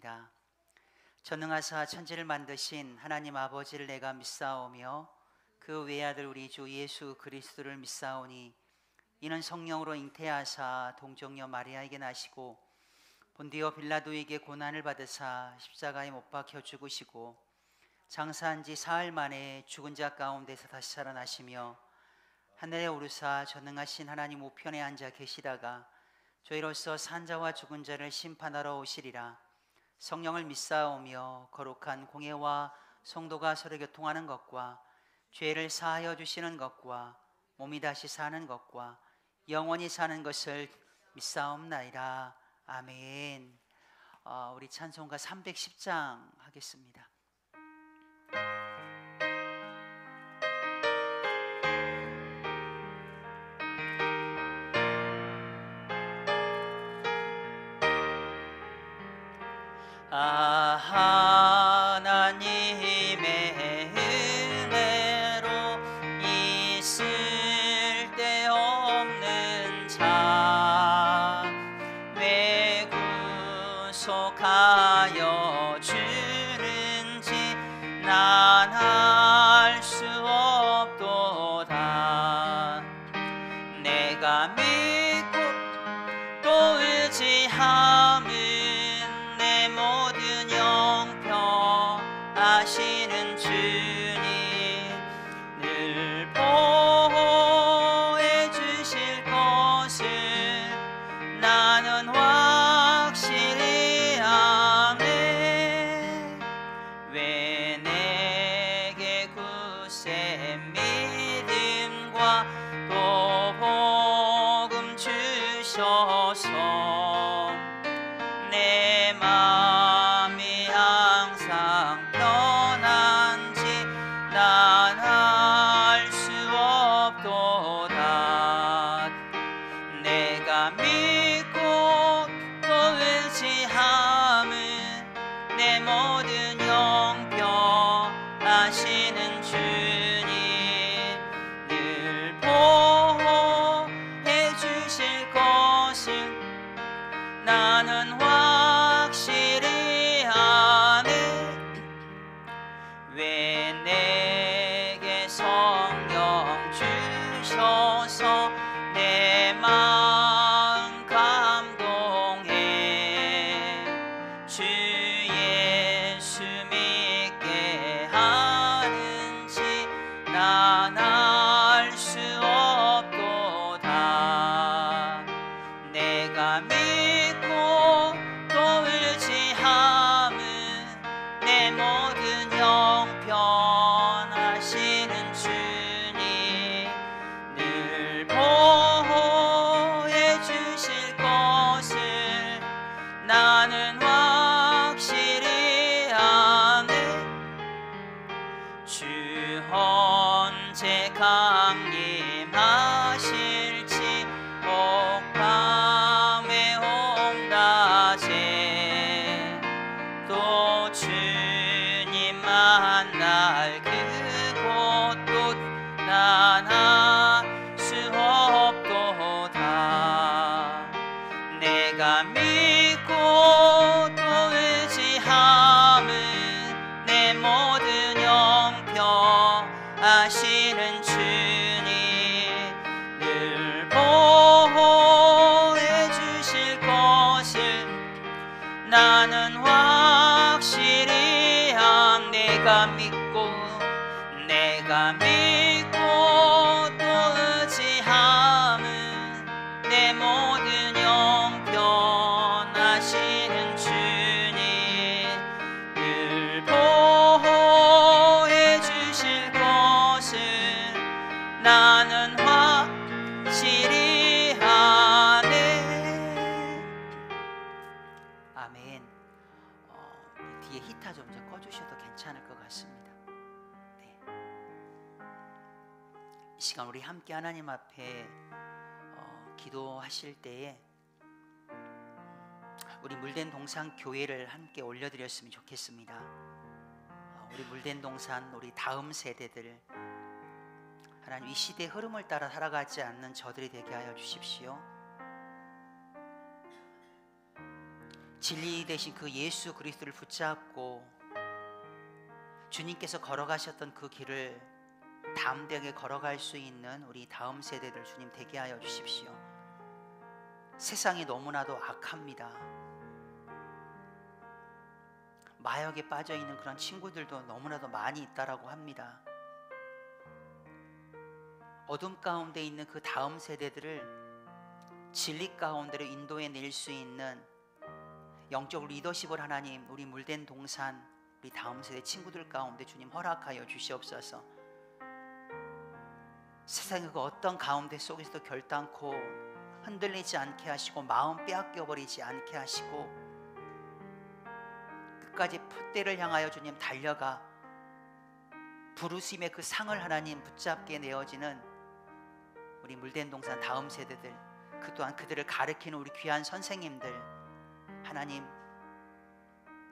기도합니다. 전능하사 천지를 만드신 하나님 아버지를 내가 믿사오며 그 외아들 우리 주 예수 그리스도를 믿사오니 이는 성령으로 잉태하사 동정녀 마리아에게 나시고 본디오 빌라도에게 고난을 받으사 십자가에 못 박혀 죽으시고 장사한 지 사흘 만에 죽은 자 가운데서 다시 살아나시며 하늘에 오르사 전능하신 하나님 우편에 앉아 계시다가 저희로서 산 자와 죽은 자를 심판하러 오시리라. 성령을 믿사오며 거룩한 공예와 성도가 서로 교통하는 것과 죄를 사하여 주시는 것과 몸이 다시 사는 것과 영원히 사는 것을 믿사옵나이다. 아멘. 우리 찬송가 310장 하겠습니다. 하나님의 은혜로 있을 데 없는 자 왜 구속하여 주는지 난 알 수 없도다. 내가 믿고 또 의지함은 내 모든 영평하시는 주님 늘 보호해 주실 것을 나는 확실히 아네. 왜 내게 굳센 믿음과 또 복음 주셔서 내 마음이 항상 편한지 난 알 수 없도다. 내가 믿고 또 의지함은 내 모든 영평하시는 주님 늘 보호해 주실 것을 나는 확실히 아네. 왜 내게 성령 주셔서 내 마음 감동해 주 예수 믿게 하는지 난 알 수 없도다. 내가 믿고 또 의지함은 내 모든 영평하시는 주님 늘 보호해 주실 것을 나는 확실히 아네. 주 언제 강림하실지 옥밤에 홍다제 또 주님 만날 그곳도 난 알 수 없도다. 내가 믿고 또 의지함은 내 모든 영평하시는 주님 늘 보호해 주실 것을 나는 확실히 함. 내가 믿고 또 의지함은 내 모든 영평하시는 주님 늘 보호해 주실 것을 나는 확실히 아네. 아멘. 뒤에 히타 좀 꺼주셔도 괜찮을 것 같습니다. 네. 이 시간 우리 함께 하나님 앞에 기도하실 때에 우리 물된 동산 교회를 함께 올려드렸으면 좋겠습니다. 우리 물된 동산 우리 다음 세대들 하나님 이 시대 흐름을 따라 살아가지 않는 저들이 되게 하여 주십시오. 진리 되신 그 예수 그리스도를 붙잡고 주님께서 걸어가셨던 그 길을 담대하게 걸어갈 수 있는 우리 다음 세대들 주님 되게 하여 주십시오. 세상이 너무나도 악합니다. 마약에 빠져있는 그런 친구들도 너무나도 많이 있다라고 합니다. 어둠 가운데 있는 그 다음 세대들을 진리 가운데로 인도해 낼 수 있는 영적 리더십을 하나님 우리 물된 동산 우리 다음 세대 친구들 가운데 주님 허락하여 주시옵소서. 세상의 그 어떤 가운데 속에서도 결단코 흔들리지 않게 하시고 마음 빼앗겨버리지 않게 하시고 끝까지 풋대를 향하여 주님 달려가 부르심의 그 상을 하나님 붙잡게 내어지는 우리 물된 동산 다음 세대들, 그 또한 그들을 가르치는 우리 귀한 선생님들 하나님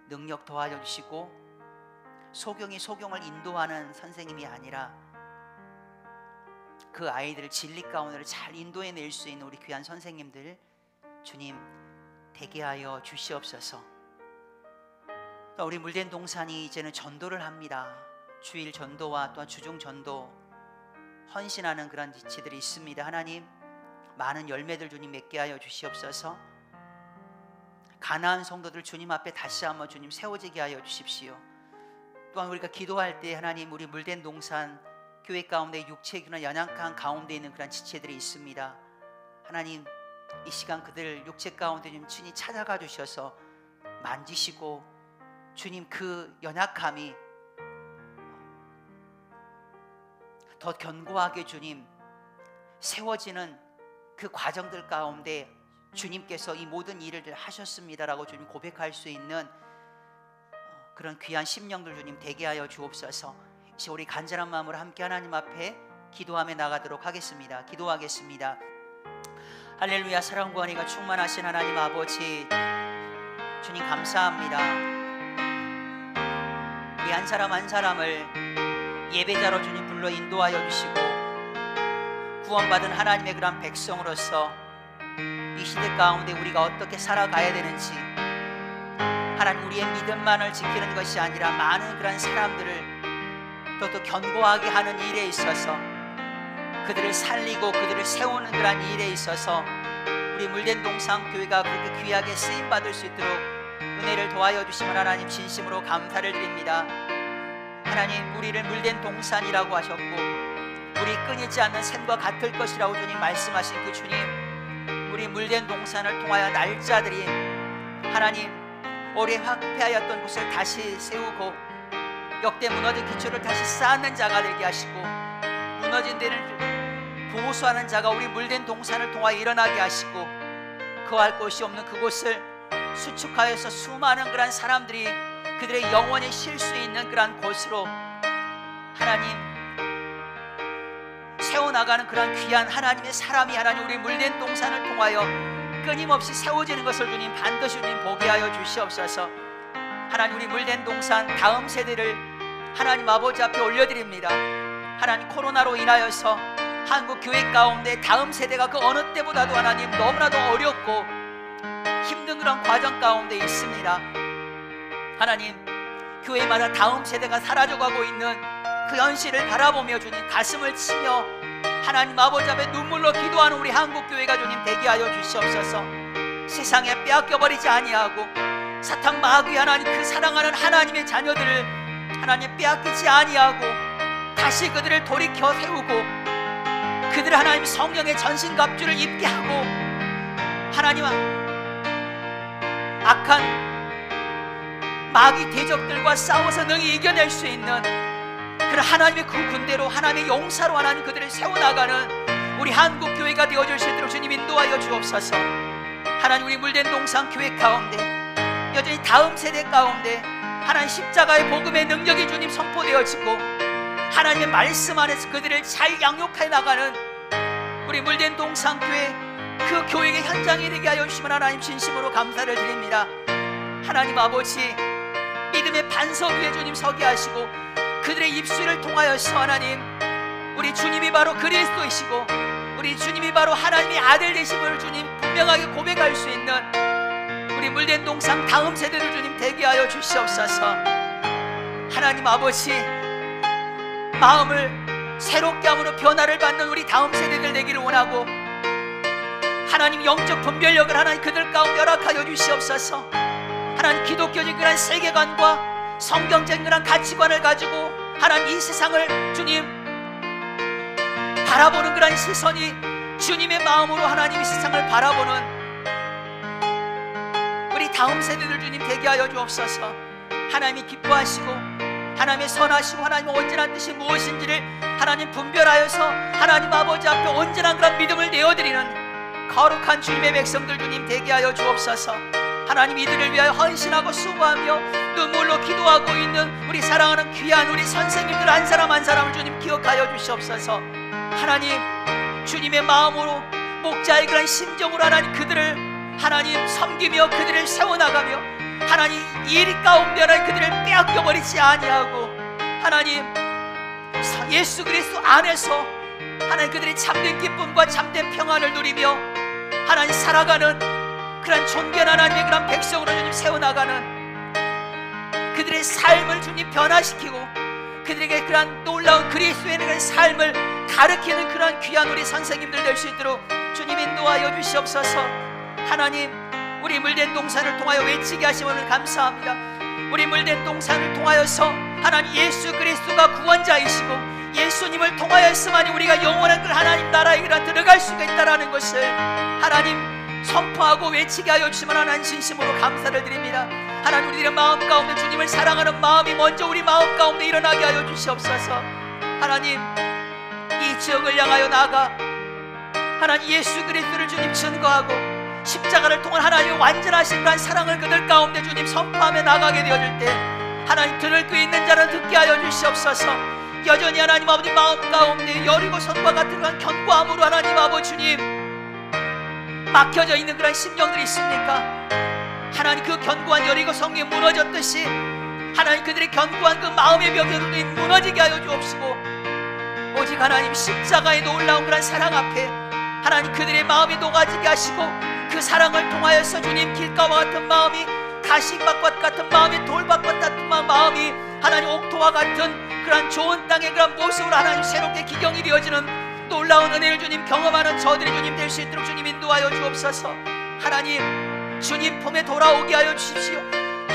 능력 더하여 주시고 소경이 소경을 인도하는 선생님이 아니라 그 아이들을 진리 가운데로 잘 인도해 낼 수 있는 우리 귀한 선생님들 주님 되게 하여 주시옵소서. 우리 물된 동산이 이제는 전도를 합니다. 주일 전도와 또한 주중 전도 헌신하는 그런 지체들이 있습니다. 하나님 많은 열매들 주님 맺게 하여 주시옵소서. 가나안 성도들 주님 앞에 다시 한번 주님 세워지게 하여 주십시오. 또한 우리가 기도할 때 하나님 우리 물된 동산 교회 가운데 육체기나 연약한 가운데 있는 그런 지체들이 있습니다. 하나님 이 시간 그들 육체 가운데 좀 주님 찾아가 주셔서 만지시고 주님 그 연약함이 더 견고하게 주님 세워지는 그 과정들 가운데 주님께서 이 모든 일을 하셨습니다라고 주님 고백할 수 있는 그런 귀한 심령들 주님 되게 하여 주옵소서. 이제 우리 간절한 마음으로 함께 하나님 앞에 기도하며 나가도록 하겠습니다. 기도하겠습니다. 할렐루야. 사랑과 은혜가 충만하신 하나님 아버지 주님 감사합니다. 우리 한 사람 한 사람을 예배자로 주님 불러 인도하여 주시고 구원받은 하나님의 그런 백성으로서 이 시대 가운데 우리가 어떻게 살아가야 되는지 하나님 우리의 믿음만을 지키는 것이 아니라 많은 그런 사람들을 또 견고하게 하는 일에 있어서 그들을 살리고 그들을 세우는 그런 일에 있어서 우리 물된 동산 교회가 그렇게 귀하게 쓰임받을 수 있도록 은혜를 도와여 주시면 하나님 진심으로 감사를 드립니다. 하나님 우리를 물된 동산이라고 하셨고 우리 끊이지 않는 샘과 같을 것이라고 주님 말씀하신 그 주님 우리 물된 동산을 통하여 날짜들이 하나님 오래 황폐하였던 곳을 다시 세우고 역대 무너진 기초를 다시 쌓는 자가 되게 하시고 무너진 데를 보수하는 자가 우리 물된 동산을 통하여 일어나게 하시고 거할 곳이 없는 그곳을 수축하여서 수많은 그런 사람들이 그들의 영혼이 쉴 수 있는 그런 곳으로 하나님 세워나가는 그런 귀한 하나님의 사람이 하나님 우리 물된 동산을 통하여 끊임없이 세워지는 것을 주님 반드시 주님 보게 하여 주시옵소서. 하나님 우리 물된 동산 다음 세대를 하나님 아버지 앞에 올려드립니다. 하나님 코로나로 인하여서 한국 교회 가운데 다음 세대가 그 어느 때보다도 하나님 너무나도 어렵고 힘든 그런 과정 가운데 있습니다. 하나님 교회마다 다음 세대가 사라져가고 있는 그 현실을 바라보며 주님 가슴을 치며 하나님 아버지 앞에 눈물로 기도하는 우리 한국교회가 주님 되게 하여 주시옵소서. 세상에 빼앗겨버리지 아니하고 사탄 마귀 하나님 그 사랑하는 하나님의 자녀들을 하나님 빼앗기지 아니하고 다시 그들을 돌이켜 세우고 그들 하나님 성령의 전신갑주를 입게 하고 하나님 악한 마귀 대적들과 싸워서 능히 이겨낼 수 있는 그런 하나님의 그 군대로 하나님의 용사로 하나님 그들을 세워나가는 우리 한국교회가 되어줄 수 있도록 주님 인도하여 주옵소서. 하나님 우리 물된 동산 교회 가운데 여전히 다음 세대 가운데 하나님 십자가의 복음의 능력이 주님 선포되어지고 하나님의 말씀 안에서 그들을 잘 양육해 나가는 우리 물된 동산 교회 그 교회의 현장이 되게 하여 주시면 하나님 진심으로 감사를 드립니다. 하나님 아버지 믿음의 반석 위에 주님 서게 하시고 그들의 입술을 통하여서 하나님 우리 주님이 바로 그리스도이시고 우리 주님이 바로 하나님의 아들 되심을 주님 분명하게 고백할 수 있는 우리 우리 물된 동상 다음 세대를 주님 되게 하여 주시옵소서. 하나님 아버지, 마음을 새롭게 함으로 변화를 받는 우리 다음 세대들 되기를 원하고, 하나님 영적 분별력을 하나님 그들 가운데 허락하여 주시옵소서. 하나님 기독교적인 그런 세계관과 성경적인 그런 가치관을 가지고 하나님 이 세상을 주님 바라보는 그런 시선이 주님의 마음으로 하나님 이 세상을 바라보는 우리 다음 세대들 주님 되게 하여 주옵소서. 하나님이 기뻐하시고 하나님의 선하시고 하나님의 온전한 뜻이 무엇인지를 하나님 분별하여서 하나님 아버지 앞에 온전한 그런 믿음을 내어드리는 거룩한 주님의 백성들 주님 되게 하여 주옵소서. 하나님 이들을 위하여 헌신하고 수고하며 눈물로 기도하고 있는 우리 사랑하는 귀한 우리 선생님들 한 사람 한 사람을 주님 기억하여 주시옵소서. 하나님 주님의 마음으로 목자의 그런 심정으로 하나님 그들을 하나님 섬기며 그들을 세워나가며 하나님 일 가운데 하나님 그들을 빼앗겨버리지 아니하고 하나님 예수 그리스도 안에서 하나님 그들의 참된 기쁨과 참된 평안을 누리며 하나님 살아가는 그런 존귀한 하나님의 그런 백성으로 주님 세워나가는 그들의 삶을 주님 변화시키고 그들에게 그런 놀라운 그리스도의 그런 삶을 가르치는 그런 귀한 우리 선생님들 될 수 있도록 주님 인도하여 주시옵소서. 하나님 우리 물된 동산을 통하여 외치게 하심을 감사합니다. 우리 물된 동산을 통하여서 하나님 예수 그리스도가 구원자이시고 예수님을 통하여서만이 우리가 영원한 그 하나님 나라에 들어갈 수가 있다는 것을 하나님 선포하고 외치게 하여 주시면 하나님 진심으로 감사를 드립니다. 하나님 우리들의 마음 가운데 주님을 사랑하는 마음이 먼저 우리 마음 가운데 일어나게 하여 주시옵소서. 하나님 이 지역을 향하여 나아가 하나님 예수 그리스도를 주님 증거하고 십자가를 통한 하나님의 완전하신 그런 사랑을 그들 가운데 주님 선포하며 나가게 되어질 때 하나님 들을 그 있는 자는 듣게 하여 주시옵소서. 여전히 하나님 아버지 마음 가운데 여리고성과 같은 그런 견고함으로 하나님 아버지 주님 막혀져 있는 그런 심령들이 있습니까? 하나님 그 견고한 여리고성이 무너졌듯이 하나님 그들의 견고한 그 마음의 벽이 무너지게 하여 주옵시고 오직 하나님 십자가의 놀라운 그런 사랑 앞에 하나님 그들의 마음이 녹아지게 하시고 그 사랑을 통하여서 주님 길가와 같은 마음이 가시밭과 같은 마음이 돌밭과 같은 마음이 하나님 옥토와 같은 그런 좋은 땅의 그런 모습으로 하나님 새롭게 기경이 되어지는 놀라운 은혜를 주님 경험하는 저들이 주님 될 수 있도록 주님 인도하여 주옵소서. 하나님 주님 품에 돌아오게 하여 주십시오.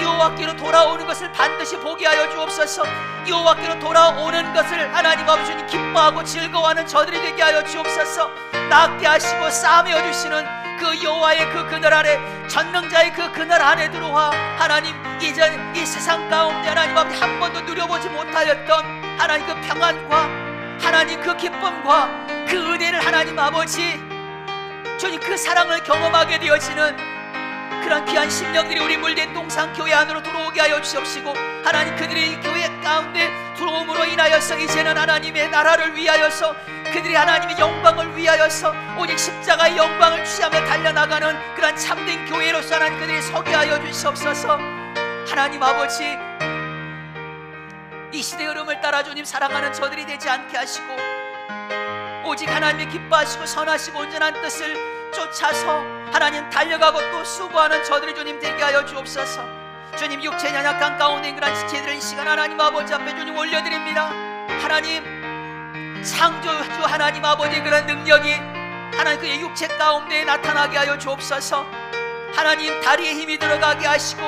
여호와께로 돌아오는 것을 반드시 보게 하여 주옵소서. 여호와께로 돌아오는 것을 하나님 아버지 주님 기뻐하고 즐거워하는 저들이 되게 하여 주옵소서. 낫게 하시고 싸매어 주시는 그 여호와의 그 그늘 아래 전능자의 그 그늘 안에 들어와 하나님 이전 이 세상 가운데 하나님 아버지 한 번도 누려보지 못하였던 하나님 그 평안과 하나님 그 기쁨과 그 은혜를 하나님 아버지 주님 그 사랑을 경험하게 되어지는 그런 귀한 심령들이 우리 물된 동산 교회 안으로 들어오게 하여 주옵시고 하나님 그들이 교회 가운데 들어옴으로 인하여서 이제는 하나님의 나라를 위하여서 그들이 하나님의 영광을 위하여서 오직 십자가의 영광을 취하며 달려나가는 그런 참된 교회로서 하나님 그들이 서게 하여 주시옵소서. 하나님 아버지 이 시대의 흐름을 따라 주님 사랑하는 저들이 되지 않게 하시고 오직 하나님의 기뻐하시고 선하시고 온전한 뜻을 쫓아서 하나님 달려가고 또 수고하는 저들이 주님 되게 하여 주옵소서. 주님 육체 연약한 가운데 그런 지체들을 이 시간 하나님 아버지 앞에 주님 올려드립니다. 하나님 창조주 하나님 아버지의 그런 능력이 하나님 그의 육체 가운데 나타나게 하여 주옵소서. 하나님 다리에 힘이 들어가게 하시고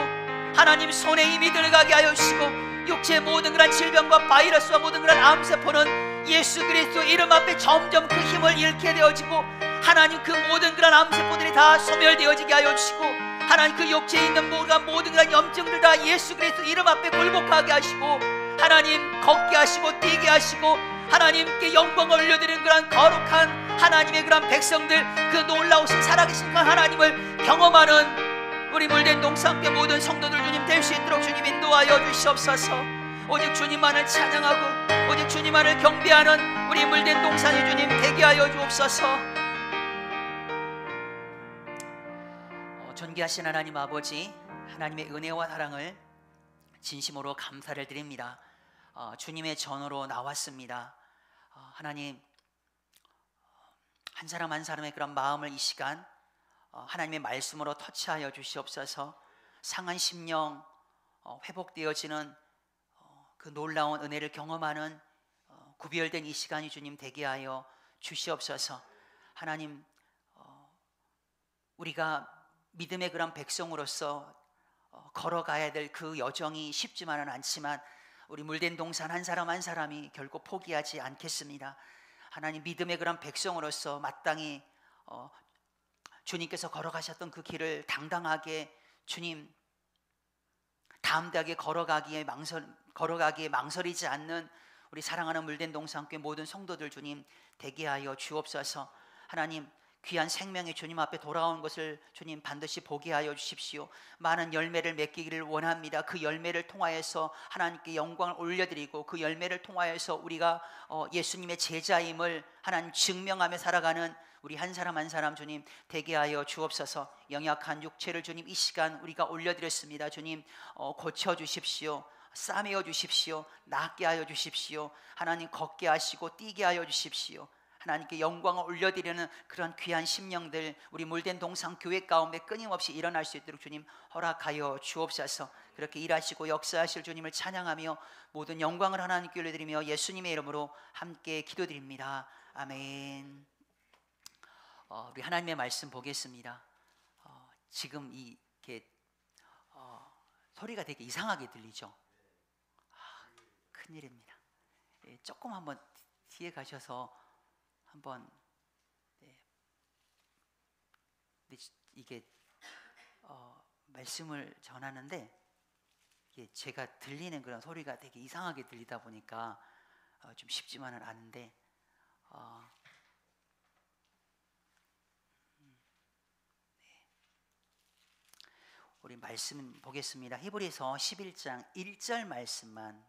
하나님 손에 힘이 들어가게 하여 주시고 육체의 모든 그런 질병과 바이러스와 모든 그런 암세포는 예수 그리스도 이름 앞에 점점 그 힘을 잃게 되어지고 하나님 그 모든 그런 암세포들이 다 소멸되어지게 하여 주시고 하나님 그 육체에 있는 모든 그런 염증들 다 예수 그리스도 이름 앞에 굴복하게 하시고 하나님 걷게 하시고 뛰게 하시고 하나님께 영광을 올려드리는 그런 거룩한 하나님의 그런 백성들 그 놀라우신 살아계신 그 하나님을 경험하는 우리 물된 동산교회 모든 성도들 주님 될 수 있도록 주님 인도하여 주시옵소서. 오직 주님만을 찬양하고 오직 주님만을 경배하는 우리 물된 동산이 주님 되게 하여 주옵소서. 존귀하신 하나님 아버지 하나님의 은혜와 사랑을 진심으로 감사를 드립니다. 주님의 전으로 나왔습니다. 하나님 한 사람 한 사람의 그런 마음을 이 시간 하나님의 말씀으로 터치하여 주시옵소서. 상한 심령 회복되어지는 그 놀라운 은혜를 경험하는 구별된 이 시간이 주님 되게 하여 주시옵소서. 하나님, 우리가 믿음의 그런 백성으로서 걸어가야 될 그 여정이 쉽지만은 않지만 우리 물된 동산 한 사람 한 사람이 결코 포기하지 않겠습니다. 하나님, 믿음의 그런 백성으로서 마땅히 주님께서 걸어가셨던 그 길을 당당하게 주님 담대하게 걸어가기에 망설이지 않는 우리 사랑하는 물된 동산교회 모든 성도들 주님 되게 하여 주옵소서. 하나님, 귀한 생명이 주님 앞에 돌아온 것을 주님 반드시 보게 하여 주십시오. 많은 열매를 맺기를 원합니다. 그 열매를 통하여서 하나님께 영광을 올려드리고 그 열매를 통하여서 우리가 예수님의 제자임을 하나님 증명하며 살아가는 우리 한 사람 한 사람 주님 되게 하여 주옵소서. 연약한 육체를 주님 이 시간 우리가 올려드렸습니다. 주님 고쳐주십시오. 싸매어 주십시오. 낫게 하여 주십시오. 하나님 걷게 하시고 뛰게 하여 주십시오. 하나님께 영광을 올려드리는 그런 귀한 심령들 우리 물된 동산 교회 가운데 끊임없이 일어날 수 있도록 주님 허락하여 주옵소서. 그렇게 일하시고 역사하실 주님을 찬양하며 모든 영광을 하나님께 올려드리며 예수님의 이름으로 함께 기도드립니다. 아멘. 우리 하나님의 말씀 보겠습니다. 지금 이렇게 소리가 되게 이상하게 들리죠? 큰일입니다. 조금 한번 뒤에 가셔서 한번 이게 말씀을 전하는데 이게 제가 들리는 그런 소리가 되게 이상하게 들리다 보니까 좀 쉽지만은 않은데 우리 말씀 보겠습니다. 히브리서 11장 1절 말씀만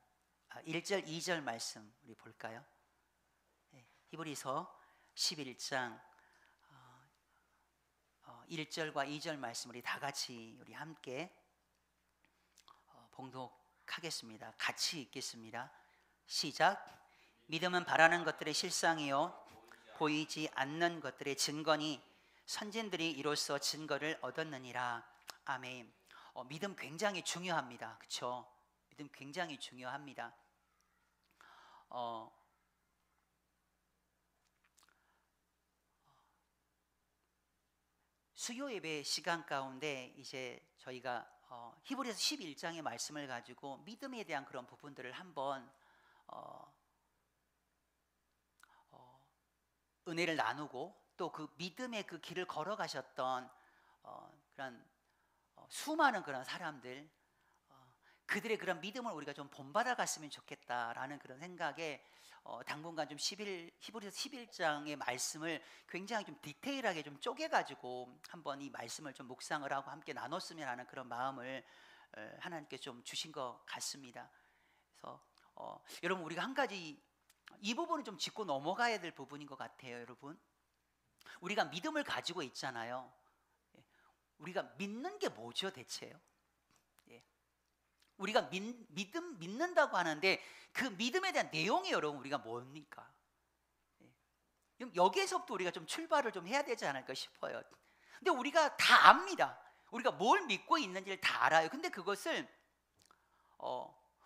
1절 2절 말씀 우리 볼까요? 히브리서 11장 1절과 2절 말씀 우리 다 같이 우리 함께 봉독하겠습니다. 같이 읽겠습니다. 시작. 믿음은 바라는 것들의 실상이요 보이지 않는 것들의 증거니 선진들이 이로써 증거를 얻었느니라. 아멘. 믿음 굉장히 중요합니다. 그렇죠? 믿음 굉장히 중요합니다. 수요 예배 시간 가운데 이제 저희가 히브리서 11장의 말씀을 가지고 믿음에 대한 그런 부분들을 한번 은혜를 나누고 또 그 믿음의 그 길을 걸어가셨던 그런 수많은 그런 사람들 그들의 그런 믿음을 우리가 좀 본받아 갔으면 좋겠다라는 그런 생각에 당분간 좀 히브리서 11장의 말씀을 굉장히 좀 디테일하게 좀 쪼개가지고 한번 이 말씀을 좀 묵상을 하고 함께 나눴으면 하는 그런 마음을 하나님께 좀 주신 것 같습니다. 그래서 여러분 우리가 한 가지 이 부분은 좀 짚고 넘어가야 될 부분인 것 같아요. 여러분 우리가 믿음을 가지고 있잖아요. 우리가 믿는 게 뭐죠 대체요? 우리가 믿는다고 하는데 그 믿음에 대한 내용이 여러분 우리가 뭡니까? 여기에서부터 우리가 좀 출발을 좀 해야 되지 않을까 싶어요. 근데 우리가 다 압니다. 우리가 뭘 믿고 있는지를 다 알아요. 근데 그것을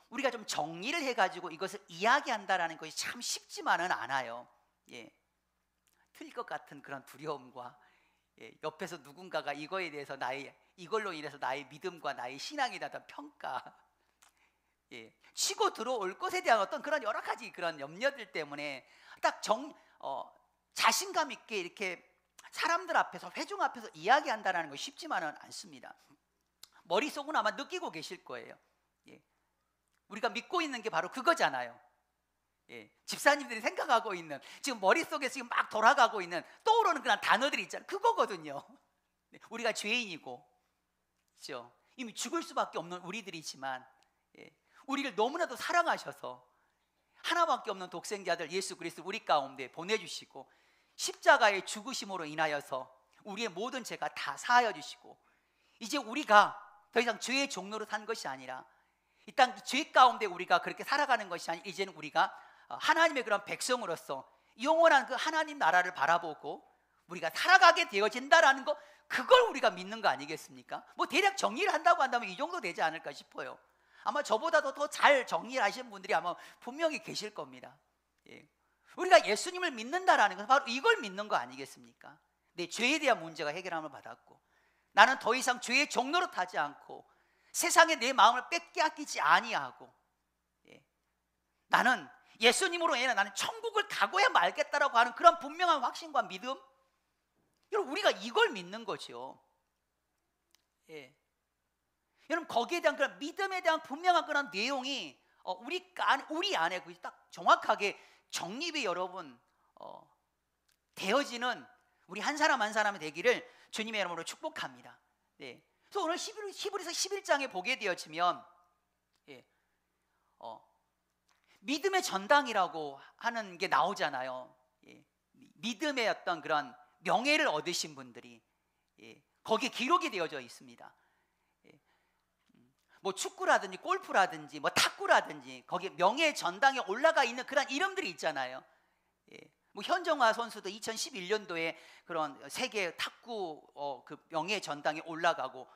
우리가 좀 정리를 해가지고 이것을 이야기한다라는 것이 참 쉽지만은 않아요. 틀릴 것 같은 그런 두려움과 옆에서 누군가가 이거에 대해서 이걸로 인해서 나의 믿음과 나의 신앙에 대한 평가, 치고 들어올 것에 대한 어떤 그런 여러 가지 그런 염려들 때문에 딱 자신감 있게 이렇게 사람들 앞에서 회중 앞에서 이야기한다는 것이 쉽지만은 않습니다. 머릿속은 아마 느끼고 계실 거예요. 우리가 믿고 있는 게 바로 그거잖아요. 집사님들이 생각하고 있는 지금 머릿속에 지금 막 돌아가고 있는 떠오르는 그런 단어들이 있잖아요. 그거거든요. 우리가 죄인이고 그렇죠? 이미 죽을 수밖에 없는 우리들이지만 우리를 너무나도 사랑하셔서 하나밖에 없는 독생자들 예수 그리스도 우리 가운데 보내주시고 십자가의 죽으심으로 인하여서 우리의 모든 죄가 다 사하여 주시고 이제 우리가 더 이상 죄의 종로로 산 것이 아니라 이 땅 죄 가운데 우리가 그렇게 살아가는 것이 아니라 이제는 우리가 하나님의 그런 백성으로서 영원한 그 하나님 나라를 바라보고 우리가 살아가게 되어진다라는 것, 그걸 우리가 믿는 거 아니겠습니까? 뭐 대략 정리를 한다고 한다면 이 정도 되지 않을까 싶어요. 아마 저보다도 더 잘 정리를 하시는 분들이 아마 분명히 계실 겁니다. 예. 우리가 예수님을 믿는다라는 것은 바로 이걸 믿는 거 아니겠습니까? 내 죄에 대한 문제가 해결함을 받았고, 나는 더 이상 죄의 종로로 타지 않고 세상에 내 마음을 뺏기지 아니하고, 예. 나는 예수님으로 인해 나는 천국을 가고야 말겠다라고 하는 그런 분명한 확신과 믿음, 여러분 우리가 이걸 믿는 거죠. 예. 여러분 거기에 대한 그런 믿음에 대한 분명한 그런 내용이 우리 안에 딱 정확하게 정립이 여러분 되어지는 우리 한 사람 한 사람이 되기를 주님의 이름으로 축복합니다. 네. 그래서 오늘 히브리서 11장에 보게 되어지면, 예. 믿음의 전당이라고 하는 게 나오잖아요. 예. 믿음의 어떤 그런 명예를 얻으신 분들이, 예. 거기에 기록이 되어져 있습니다. 예. 뭐 축구라든지 골프라든지 뭐 탁구라든지 거기에 명예의 전당에 올라가 있는 그런 이름들이 있잖아요. 예. 뭐 현정화 선수도 2011년도에 그런 세계 탁구 그 명예의 전당에 올라가고,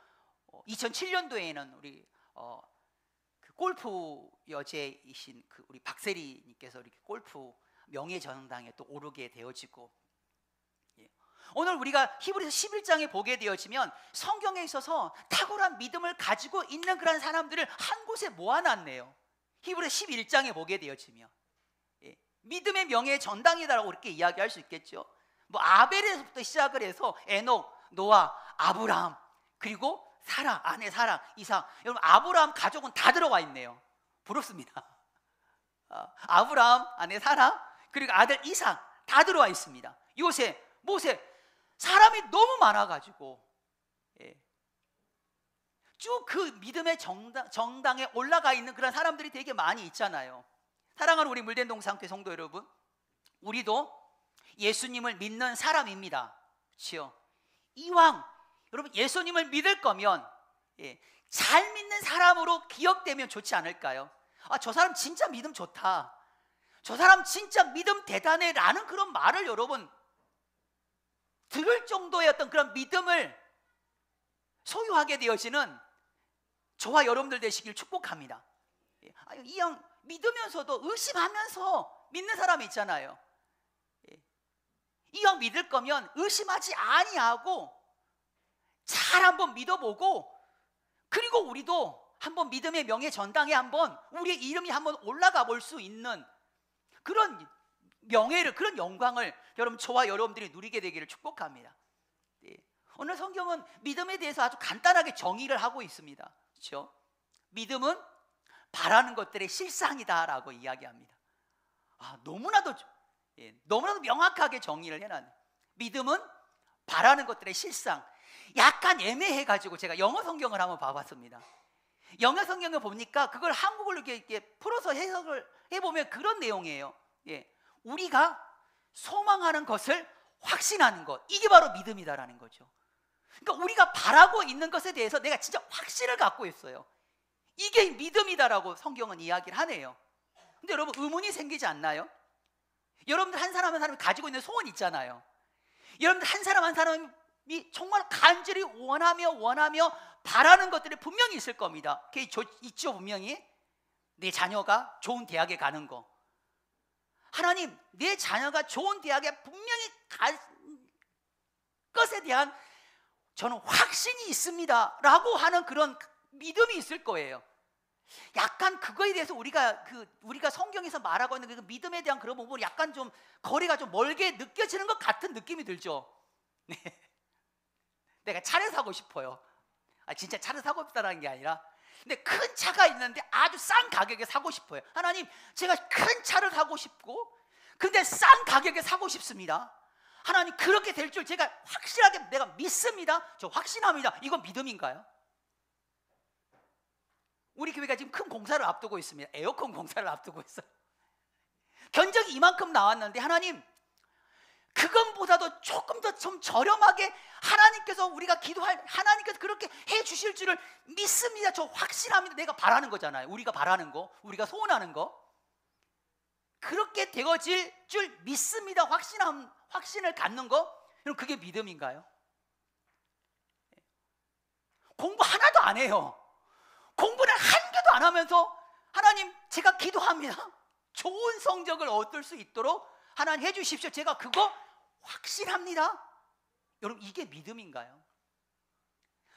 2007년도에는 우리 그 골프 여제이신 그 우리 박세리님께서 이렇게 골프 명예 전당에 또 오르게 되어지고, 예. 오늘 우리가 히브리서 11장에 보게 되어지면 성경에 있어서 탁월한 믿음을 가지고 있는 그런 사람들을 한 곳에 모아놨네요. 히브리서 11장에 보게 되어지면, 예. 믿음의 명예의 전당이다라고 이렇게 이야기할 수 있겠죠. 뭐 아벨에서부터 시작을 해서 에녹, 노아, 아브라함, 그리고 사라, 아내 사라, 이삭, 여러분 아브라함 가족은 다 들어와 있네요. 부럽습니다. 아브라함, 아내 사라, 그리고 아들 이삭 다 들어와 있습니다. 요셉, 모세, 사람이 너무 많아가지고, 예. 쭉 그 믿음의 정당에 올라가 있는 그런 사람들이 되게 많이 있잖아요. 사랑하는 우리 물된 동상교회 성도 여러분, 우리도 예수님을 믿는 사람입니다. 그렇죠? 이왕 여러분 예수님을 믿을 거면, 예, 잘 믿는 사람으로 기억되면 좋지 않을까요? 저 사람 진짜 믿음 좋다, 저 사람 진짜 믿음 대단해 라는 그런 말을 여러분 들을 정도의 어떤 그런 믿음을 소유하게 되어지는 저와 여러분들 되시길 축복합니다. 이왕 믿으면서도 의심하면서 믿는 사람이 있잖아요. 이왕 믿을 거면 의심하지 아니하고 잘 한번 믿어보고, 그리고 우리도 한번 믿음의 명예 전당에 한번 우리의 이름이 한번 올라가 볼 수 있는 그런 명예를, 그런 영광을 여러분 저와 여러분들이 누리게 되기를 축복합니다. 오늘 성경은 믿음에 대해서 아주 간단하게 정의를 하고 있습니다. 그렇죠? 믿음은 바라는 것들의 실상이다라고 이야기합니다. 너무나도 명확하게 정의를 해놨네요. 믿음은 바라는 것들의 실상. 약간 애매해가지고 제가 영어 성경을 한번 봐봤습니다. 영어 성경을 보니까 그걸 한국어로 이렇게 풀어서 해석을 해보면 그런 내용이에요. 예. 우리가 소망하는 것을 확신하는 것, 이게 바로 믿음이다라는 거죠. 그러니까 우리가 바라고 있는 것에 대해서 내가 진짜 확신을 갖고 있어요. 이게 믿음이다라고 성경은 이야기를 하네요. 근데 여러분 의문이 생기지 않나요? 여러분들 한 사람 한 사람이 가지고 있는 소원이 있잖아요. 여러분들 한 사람 한 사람이 정말 간절히 원하며 바라는 것들이 분명히 있을 겁니다. 그게 있죠. 분명히 내 자녀가 좋은 대학에 가는 거, 하나님 내 자녀가 좋은 대학에 분명히 갈 것에 대한 저는 확신이 있습니다 라고 하는 그런 믿음이 있을 거예요. 약간 그거에 대해서 우리가 성경에서 말하고 있는 그 믿음에 대한 그런 부분이 약간 좀 거리가 좀 멀게 느껴지는 것 같은 느낌이 들죠. 네. 내가 차를 사고 싶어요. 진짜 차를 사고 싶다는 게 아니라, 근데 큰 차가 있는데 아주 싼 가격에 사고 싶어요. 하나님 제가 큰 차를 사고 싶고 근데 싼 가격에 사고 싶습니다. 하나님 그렇게 될 줄 제가 확실하게 내가 믿습니다. 저 확신합니다. 이건 믿음인가요? 우리 교회가 지금 큰 공사를 앞두고 있습니다. 에어컨 공사를 앞두고 있어요. 견적이 이만큼 나왔는데 하나님 그것보다도 조금 더 좀 저렴하게 하나님께서 우리가 기도할 하나님께서 그렇게 해 주실 줄을 믿습니다. 저 확신합니다. 내가 바라는 거잖아요. 우리가 바라는 거, 우리가 소원하는 거, 그렇게 되어질 줄 믿습니다. 확신을 갖는 거, 그럼 그게 믿음인가요? 공부 하나도 안 해요. 공부를 한 개도 안 하면서 하나님 제가 기도합니다. 좋은 성적을 얻을 수 있도록 하나님 해주십시오. 제가 그거 확신합니다. 여러분, 이게 믿음인가요?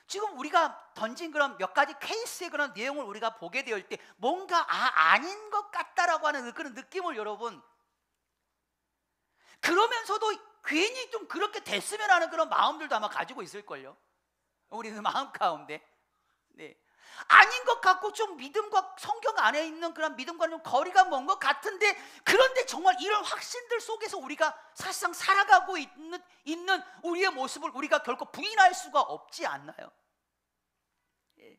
지금 우리가 던진 그런 몇 가지 케이스의 그런 내용을 우리가 보게 될 때 뭔가 아닌 것 같다라고 하는 그런 느낌을 여러분, 그러면서도 괜히 좀 그렇게 됐으면 하는 그런 마음들도 아마 가지고 있을걸요. 우리 그 마음 가운데. 네. 아닌 것 같고 좀 믿음과 성경 안에 있는 그런 믿음과는 좀 거리가 먼 것 같은데, 그런데 정말 이런 확신들 속에서 우리가 사실상 살아가고 있는 우리의 모습을 우리가 결코 부인할 수가 없지 않나요? 예.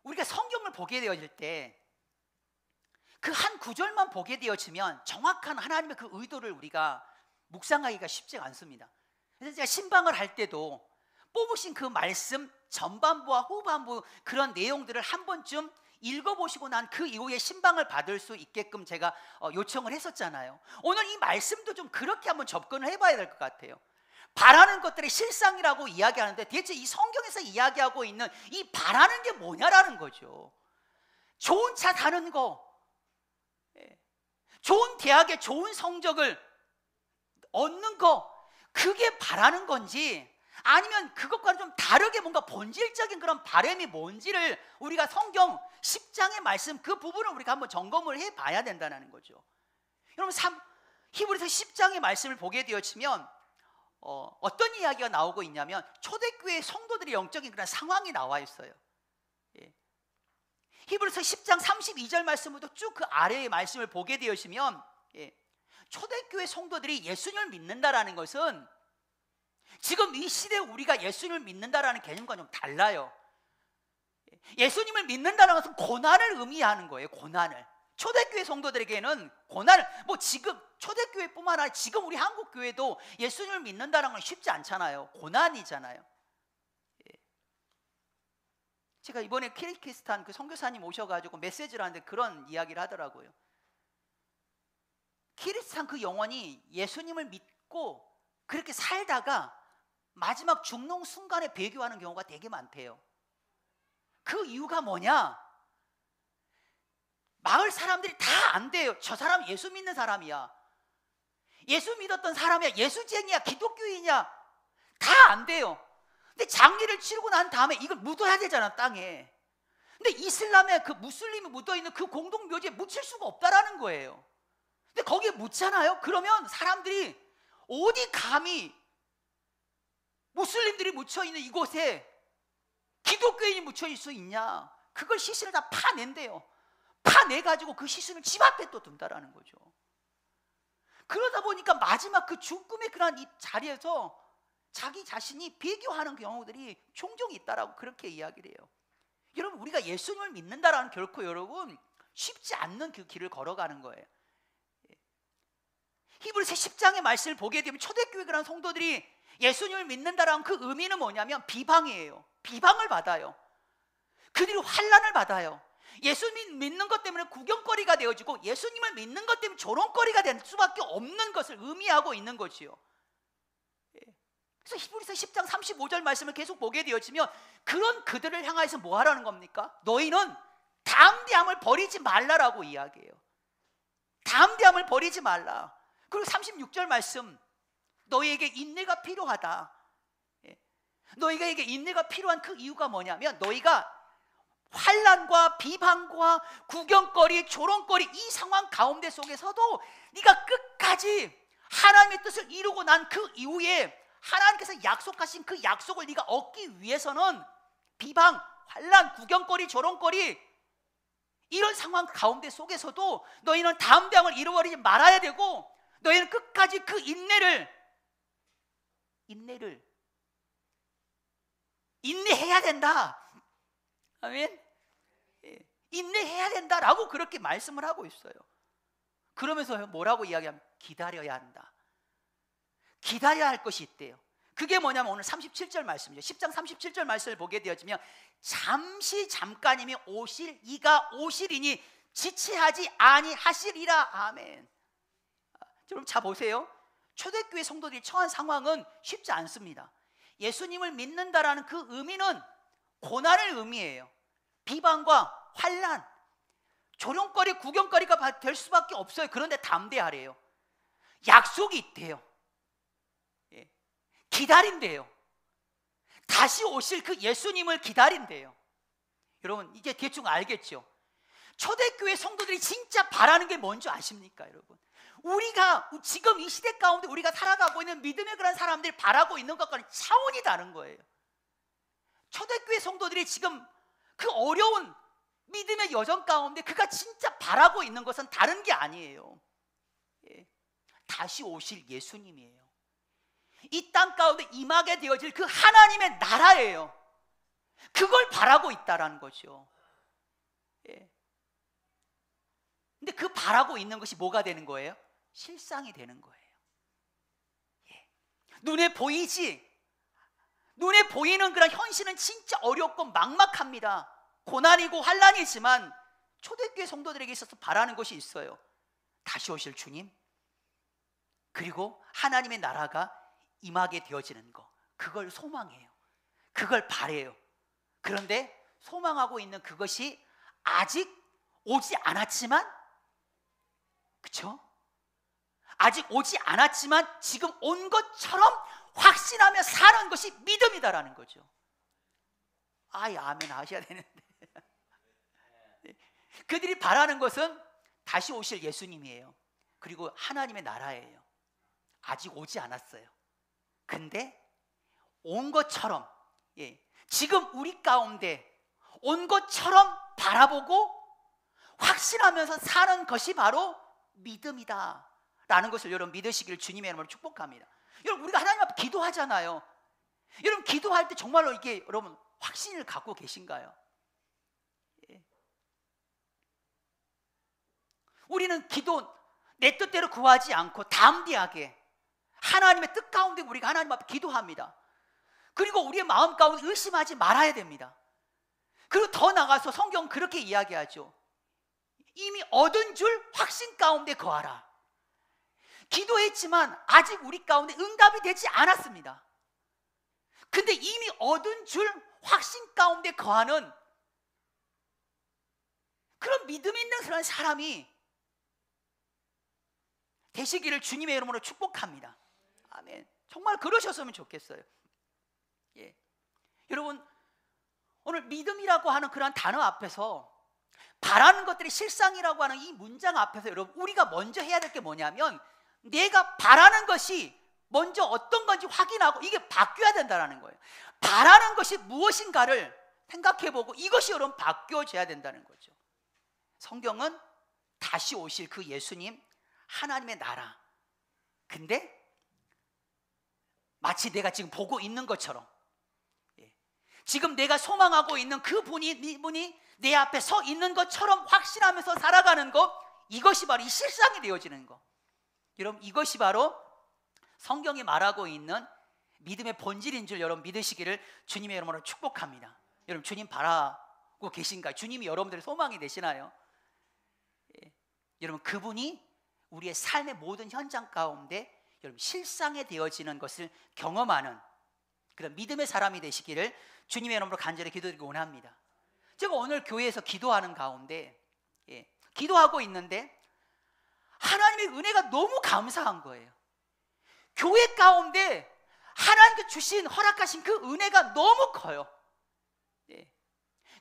우리가 성경을 보게 되어질 때 그 한 구절만 보게 되어지면 정확한 하나님의 그 의도를 우리가 묵상하기가 쉽지 않습니다. 그래서 제가 신방을 할 때도 뽑으신 그 말씀 전반부와 후반부 그런 내용들을 한 번쯤 읽어보시고 난 그 이후에 신방을 받을 수 있게끔 제가 요청을 했었잖아요. 오늘 이 말씀도 좀 그렇게 한번 접근을 해봐야 될 것 같아요. 바라는 것들의 실상이라고 이야기하는데 대체 이 성경에서 이야기하고 있는 이 바라는 게 뭐냐라는 거죠. 좋은 차 사는 거, 좋은 대학에 좋은 성적을 얻는 거, 그게 바라는 건지 아니면 그것과는 좀 다르게 뭔가 본질적인 그런 바람이 뭔지를 우리가 성경 10장의 말씀 그 부분을 우리가 한번 점검을 해봐야 된다는 거죠. 여러분, 히브리서 10장의 말씀을 보게 되어지면 어떤 이야기가 나오고 있냐면 초대교회 성도들의 영적인 그런 상황이 나와 있어요. 히브리서 10장 32절 말씀부터 쭉 그 아래의 말씀을 보게 되시면 초대교회 성도들이 예수님을 믿는다라는 것은 지금 이 시대에 우리가 예수님을 믿는다라는 개념과 좀 달라요. 예수님을 믿는다는 것은 고난을 의미하는 거예요. 고난을. 초대교회 성도들에게는 고난을, 지금 초대교회뿐만 아니라 지금 우리 한국교회도 예수님을 믿는다는 건 쉽지 않잖아요. 고난이잖아요. 제가 이번에 키르기스탄 그 선교사님 오셔가지고 메시지를 하는데 그런 이야기를 하더라고요. 키르기스탄 그 영혼이 예수님을 믿고 그렇게 살다가 마지막 죽는 순간에 배교하는 경우가 되게 많대요. 그 이유가 뭐냐? 마을 사람들이 다 안 돼요. 저 사람 예수 믿는 사람이야, 예수 믿었던 사람이야, 예수쟁이야, 기독교인이야, 다 안 돼요. 근데 장례를 치르고 난 다음에 이걸 묻어야 되잖아, 땅에. 근데 이슬람에 그 무슬림이 묻어있는 그 공동묘지에 묻힐 수가 없다라는 거예요. 근데 거기에 묻잖아요. 그러면 사람들이 어디 감히 무슬림들이 묻혀있는 이곳에 기독교인이 묻혀있을 수 있냐. 그걸 시신을 다 파낸대요. 파내가지고 그 시신을 집 앞에 또 둔다라는 거죠. 그러다 보니까 마지막 그 죽음의 그런 이 자리에서 자기 자신이 배교하는 경우들이 종종 있다라고 그렇게 이야기를 해요. 여러분, 우리가 예수님을 믿는다라는 결코 여러분 쉽지 않는 그 길을 걸어가는 거예요. 히브리서 10장의 말씀을 보게 되면 초대교회라는 성도들이 예수님을 믿는다라는 그 의미는 뭐냐면 비방이에요. 비방을 받아요. 그들이 환난을 받아요. 예수님 믿는 것 때문에 구경거리가 되어지고 예수님을 믿는 것 때문에 조롱거리가 될 수밖에 없는 것을 의미하고 있는 거지요. 그래서 히브리서 10장 35절 말씀을 계속 보게 되어지면 그런 그들을 향해서 뭐 하라는 겁니까? 너희는 담대함을 버리지 말라라고 이야기해요. 담대함을 버리지 말라. 그리고 36절 말씀, 너희에게 인내가 필요하다. 너희에게 인내가 필요한 그 이유가 뭐냐면 너희가 환난과 비방과 구경거리, 조롱거리 이 상황 가운데 속에서도 네가 끝까지 하나님의 뜻을 이루고 난 그 이후에 하나님께서 약속하신 그 약속을 네가 얻기 위해서는 비방, 환난, 구경거리, 조롱거리 이런 상황 가운데 속에서도 너희는 담대함을 잃어버리지 말아야 되고 너희는 끝까지 그 인내해야 된다. 아멘. 인내해야 된다라고 그렇게 말씀을 하고 있어요. 그러면서 뭐라고 이야기하면 기다려야 한다. 기다려야 할 것이 있대요. 그게 뭐냐면 오늘 37절 말씀이죠. 10장 37절 말씀을 보게 되어지면 잠깐이면 오실 이가 오시리니 지체하지 아니하시리라. 아멘. 여러분 자 보세요. 초대교회 성도들이 처한 상황은 쉽지 않습니다. 예수님을 믿는다라는 그 의미는 고난을 의미해요. 비방과 환난, 조롱거리, 구경거리가 될 수밖에 없어요. 그런데 담대하래요. 약속이 있대요. 예. 기다린대요. 다시 오실 그 예수님을 기다린대요. 여러분 이제 대충 알겠죠? 초대교회 성도들이 진짜 바라는 게 뭔지 아십니까 여러분? 우리가 지금 이 시대 가운데 우리가 살아가고 있는 믿음의 그런 사람들이 바라고 있는 것과는 차원이 다른 거예요. 초대교회 성도들이 지금 그 어려운 믿음의 여정 가운데 그가 진짜 바라고 있는 것은 다른 게 아니에요. 예. 다시 오실 예수님이에요. 이 땅 가운데 임하게 되어질 그 하나님의 나라예요. 그걸 바라고 있다라는 거죠. 예. 근데 그 바라고 있는 것이 뭐가 되는 거예요? 실상이 되는 거예요. 예. 눈에 보이지, 눈에 보이는 그런 현실은 진짜 어렵고 막막합니다. 고난이고 환난이지만 초대교회 성도들에게 있어서 바라는 것이 있어요. 다시 오실 주님, 그리고 하나님의 나라가 임하게 되어지는 거, 그걸 소망해요. 그걸 바래요. 그런데 소망하고 있는 그것이 아직 오지 않았지만, 그렇죠? 아직 오지 않았지만 지금 온 것처럼 확신하며 사는 것이 믿음이다라는 거죠. 아이 아멘 하셔야 되는데 그들이 바라는 것은 다시 오실 예수님이에요. 그리고 하나님의 나라예요. 아직 오지 않았어요. 근데 온 것처럼, 예, 지금 우리 가운데 온 것처럼 바라보고 확신하면서 사는 것이 바로 믿음이다 라는 것을 여러분 믿으시기를 주님의 이름으로 축복합니다. 여러분 우리가 하나님 앞에 기도하잖아요. 여러분 기도할 때 정말로 이게 여러분 확신을 갖고 계신가요? 예. 우리는 기도 내 뜻대로 구하지 않고 담대하게 하나님의 뜻 가운데 우리가 하나님 앞에 기도합니다. 그리고 우리의 마음 가운데 의심하지 말아야 됩니다. 그리고 더 나가서 성경은 그렇게 이야기하죠. 이미 얻은 줄 확신 가운데 거하라. 기도했지만 아직 우리 가운데 응답이 되지 않았습니다. 근데 이미 얻은 줄 확신 가운데 거하는 그런 믿음 있는 그런 사람이 되시기를 주님의 이름으로 축복합니다. 아멘. 정말 그러셨으면 좋겠어요. 예. 여러분 오늘 믿음이라고 하는 그런 단어 앞에서 바라는 것들이 실상이라고 하는 이 문장 앞에서 여러분 우리가 먼저 해야 될 게 뭐냐면 내가 바라는 것이 먼저 어떤 건지 확인하고 이게 바뀌어야 된다는 거예요. 바라는 것이 무엇인가를 생각해보고 이것이 여러분 바뀌어져야 된다는 거죠. 성경은 다시 오실 그 예수님, 하나님의 나라, 근데 마치 내가 지금 보고 있는 것처럼, 지금 내가 소망하고 있는 그분이 내 앞에 서 있는 것처럼 확신하면서 살아가는 것, 이것이 바로 이 실상이 되어지는 것. 여러분 이것이 바로 성경이 말하고 있는 믿음의 본질인 줄 여러분 믿으시기를 주님의 이름으로 축복합니다. 여러분 주님 바라고 계신가요? 주님이 여러분들의 소망이 되시나요? 예. 여러분 그분이 우리의 삶의 모든 현장 가운데 여러분 실상에 되어지는 것을 경험하는 그런 믿음의 사람이 되시기를 주님의 이름으로 간절히 기도드리고 원합니다. 제가 오늘 교회에서 기도하는 가운데 기도하고 있는데 하나님의 은혜가 너무 감사한 거예요. 교회 가운데 하나님께 주신 허락하신 그 은혜가 너무 커요.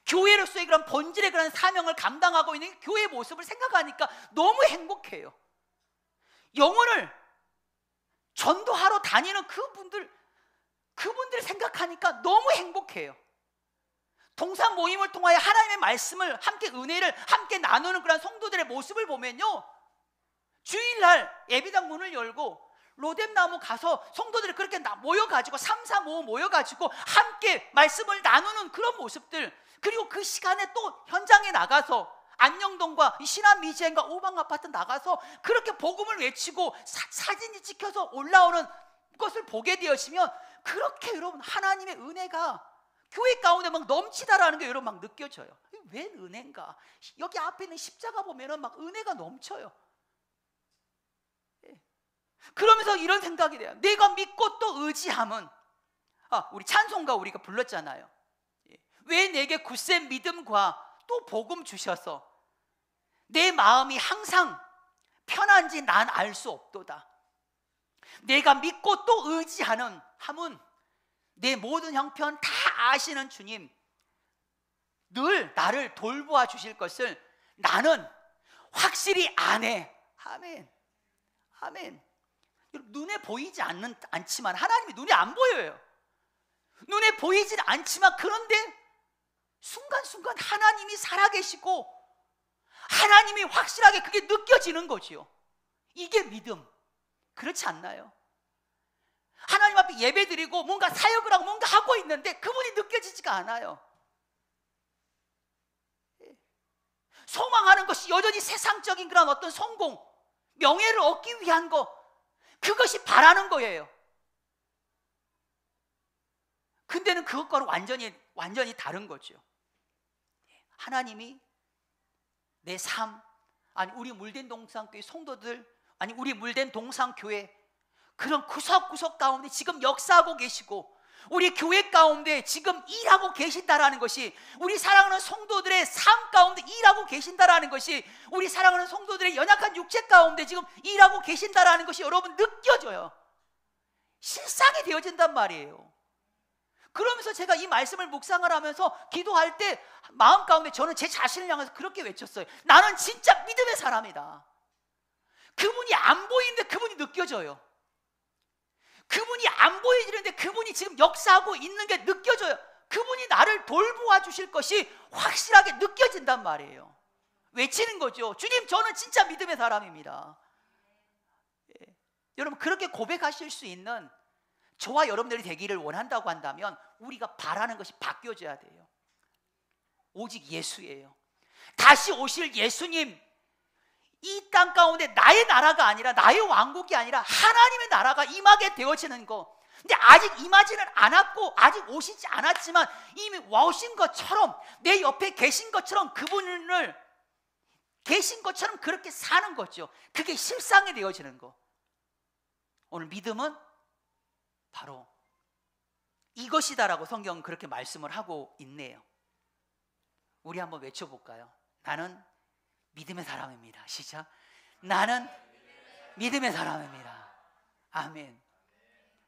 교회로서의 그런 본질의 그런 사명을 감당하고 있는 교회의 모습을 생각하니까 너무 행복해요. 영혼을 전도하러 다니는 그분들 생각하니까 너무 행복해요. 동상 모임을 통하여 하나님의 말씀을 함께 은혜를 함께 나누는 그런 성도들의 모습을 보면요, 주일날 예비당 문을 열고 로뎀나무 가서 성도들이 그렇게 모여가지고 3-4-5 모여가지고 함께 말씀을 나누는 그런 모습들, 그리고 그 시간에 또 현장에 나가서 안녕동과 신안미지행과 오방아파트 나가서 그렇게 복음을 외치고 사진이 찍혀서 올라오는 것을 보게 되어지면 그렇게 여러분 하나님의 은혜가 교회 가운데 막 넘치다라는 게 여러분 막 느껴져요. 왜 은혜인가? 여기 앞에 있는 십자가 보면은 막 은혜가 넘쳐요. 그러면서 이런 생각이 돼요. 내가 믿고 또 의지함은, 우리 찬송가 우리가 불렀잖아요. 왜 내게 굳센 믿음과 또 복음 주셔서 내 마음이 항상 편한지 난 알 수 없도다. 내가 믿고 또 의지하는 함은 내 모든 형편 다 아시는 주님, 늘 나를 돌보아 주실 것을 나는 확실히 아네. 아멘. 아멘. 눈에 보이지 않지만, 하나님이 눈에 안 보여요. 눈에 보이진 않지만, 그런데 순간순간 하나님이 살아계시고 하나님이 확실하게 그게 느껴지는 거지요. 이게 믿음. 그렇지 않나요? 하나님 앞에 예배드리고 뭔가 사역을 하고 뭔가 하고 있는데 그분이 느껴지지가 않아요. 소망하는 것이 여전히 세상적인 그런 어떤 성공, 명예를 얻기 위한 거, 그것이 바라는 거예요. 근데는 그것과는 완전히 다른 거죠. 하나님이 내 삶, 아니 우리 물된 동산교회 성도들, 아니 우리 물된 동산교회 그런 구석구석 가운데 지금 역사하고 계시고 우리 교회 가운데 지금 일하고 계신다라는 것이, 우리 사랑하는 성도들의 삶 가운데 일하고 계신다라는 것이, 우리 사랑하는 성도들의 연약한 육체 가운데 지금 일하고 계신다라는 것이 여러분 느껴져요. 실상이 되어진단 말이에요. 그러면서 제가 이 말씀을 묵상을 하면서 기도할 때 마음 가운데 저는 제 자신을 향해서 그렇게 외쳤어요. 나는 진짜 믿음의 사람이다. 그분이 안 보이는데 그분이 느껴져요. 그분이 안 보이는데 그분이 지금 역사하고 있는 게 느껴져요. 그분이 나를 돌보아 주실 것이 확실하게 느껴진단 말이에요. 외치는 거죠. 주님, 저는 진짜 믿음의 사람입니다. 여러분, 그렇게 고백하실 수 있는 저와 여러분들이 되기를 원한다고 한다면 우리가 바라는 것이 바뀌어져야 돼요. 오직 예수예요. 다시 오실 예수님, 이 땅 가운데 나의 나라가 아니라, 나의 왕국이 아니라 하나님의 나라가 임하게 되어지는 거. 근데 아직 임하지는 않았고 아직 오시지 않았지만 이미 오신 것처럼, 내 옆에 계신 것처럼, 그분을 계신 것처럼 그렇게 사는 거죠. 그게 실상이 되어지는 거. 오늘 믿음은 바로 이것이다라고 성경은 그렇게 말씀을 하고 있네요. 우리 한번 외쳐볼까요? 나는 믿음의 사람입니다. 시작. 나는 믿음의 사람입니다. 아멘.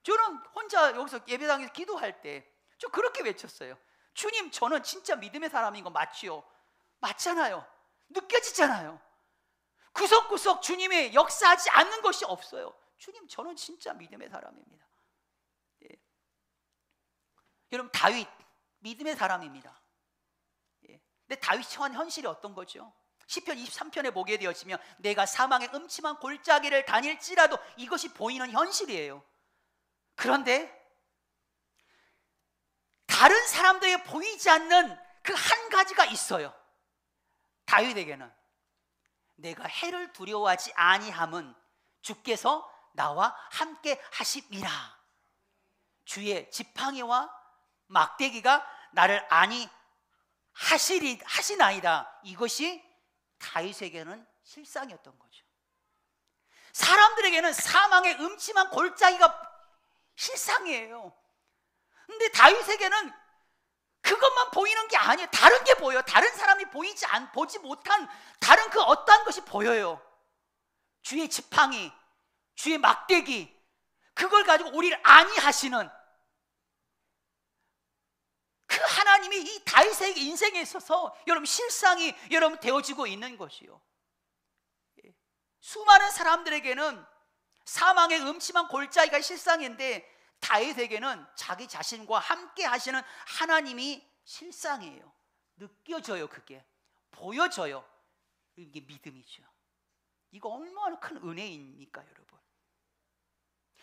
저는 혼자 여기서 예배당에서 기도할 때 저 그렇게 외쳤어요. 주님, 저는 진짜 믿음의 사람인 거 맞지요? 맞잖아요. 느껴지잖아요. 구석구석 주님의 역사하지 않는 것이 없어요. 주님, 저는 진짜 믿음의 사람입니다. 예. 여러분, 다윗 믿음의 사람입니다. 예. 근데 다윗이 처한 현실이 어떤 거죠? 시편 23편에 보게 되어지면 내가 사망의 음침한 골짜기를 다닐지라도, 이것이 보이는 현실이에요. 그런데 다른 사람들에게 보이지 않는 그 한 가지가 있어요. 다윗에게는 내가 해를 두려워하지 아니함은 주께서 나와 함께 하심이라. 주의 지팡이와 막대기가 나를 하시나이다. 이것이 다윗에게는 실상이었던 거죠. 사람들에게는 사망의 음침한 골짜기가 실상이에요. 근데 다윗에게는 그것만 보이는 게 아니에요. 다른 게 보여요. 다른 사람이 보지 못한 다른 그 어떠한 것이 보여요. 주의 지팡이, 주의 막대기, 그걸 가지고 우리를 안위하시는 그 하나님이 이 다윗의 인생에 있어서 여러분 실상이 여러분 되어지고 있는 것이요. 수많은 사람들에게는 사망의 음침한 골짜기가 실상인데 다윗에게는 자기 자신과 함께 하시는 하나님이 실상이에요. 느껴져요. 그게 보여져요. 이게 믿음이죠. 이거 얼마나 큰 은혜입니까, 여러분?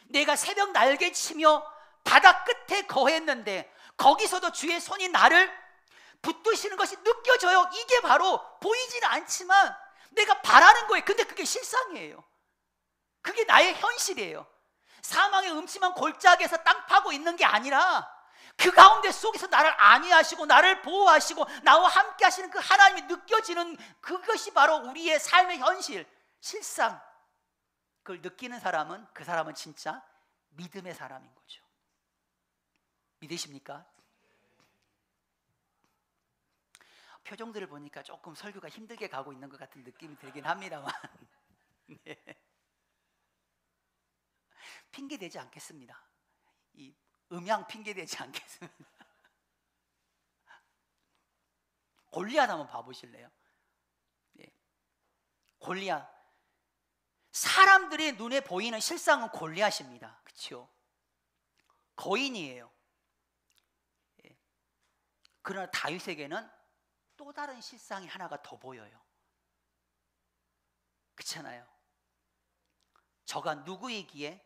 내가 새벽 날개 치며 바다 끝에 거했는데 거기서도 주의 손이 나를 붙드시는 것이 느껴져요. 이게 바로 보이지는 않지만 내가 바라는 거예요. 근데 그게 실상이에요. 그게 나의 현실이에요. 사망의 음침한 골짜기에서 땅 파고 있는 게 아니라 그 가운데 속에서 나를 안위하시고 나를 보호하시고 나와 함께 하시는 그 하나님이 느껴지는 그것이 바로 우리의 삶의 현실, 실상. 그걸 느끼는 사람은 그 사람은 진짜 믿음의 사람인 거죠. 믿으십니까? 표정들을 보니까 조금 설교가 힘들게 가고 있는 것 같은 느낌이 들긴 합니다만 네. 핑계 대지 않겠습니다. 이 음양 핑계 대지 않겠습니다. 골리앗 한번 봐보실래요? 네. 골리앗, 사람들의 눈에 보이는 실상은 골리앗입니다. 그렇죠? 거인이에요. 네. 그러나 다윗에게는 또 다른 실상이 하나가 더 보여요. 그렇잖아요. 저가 누구이기에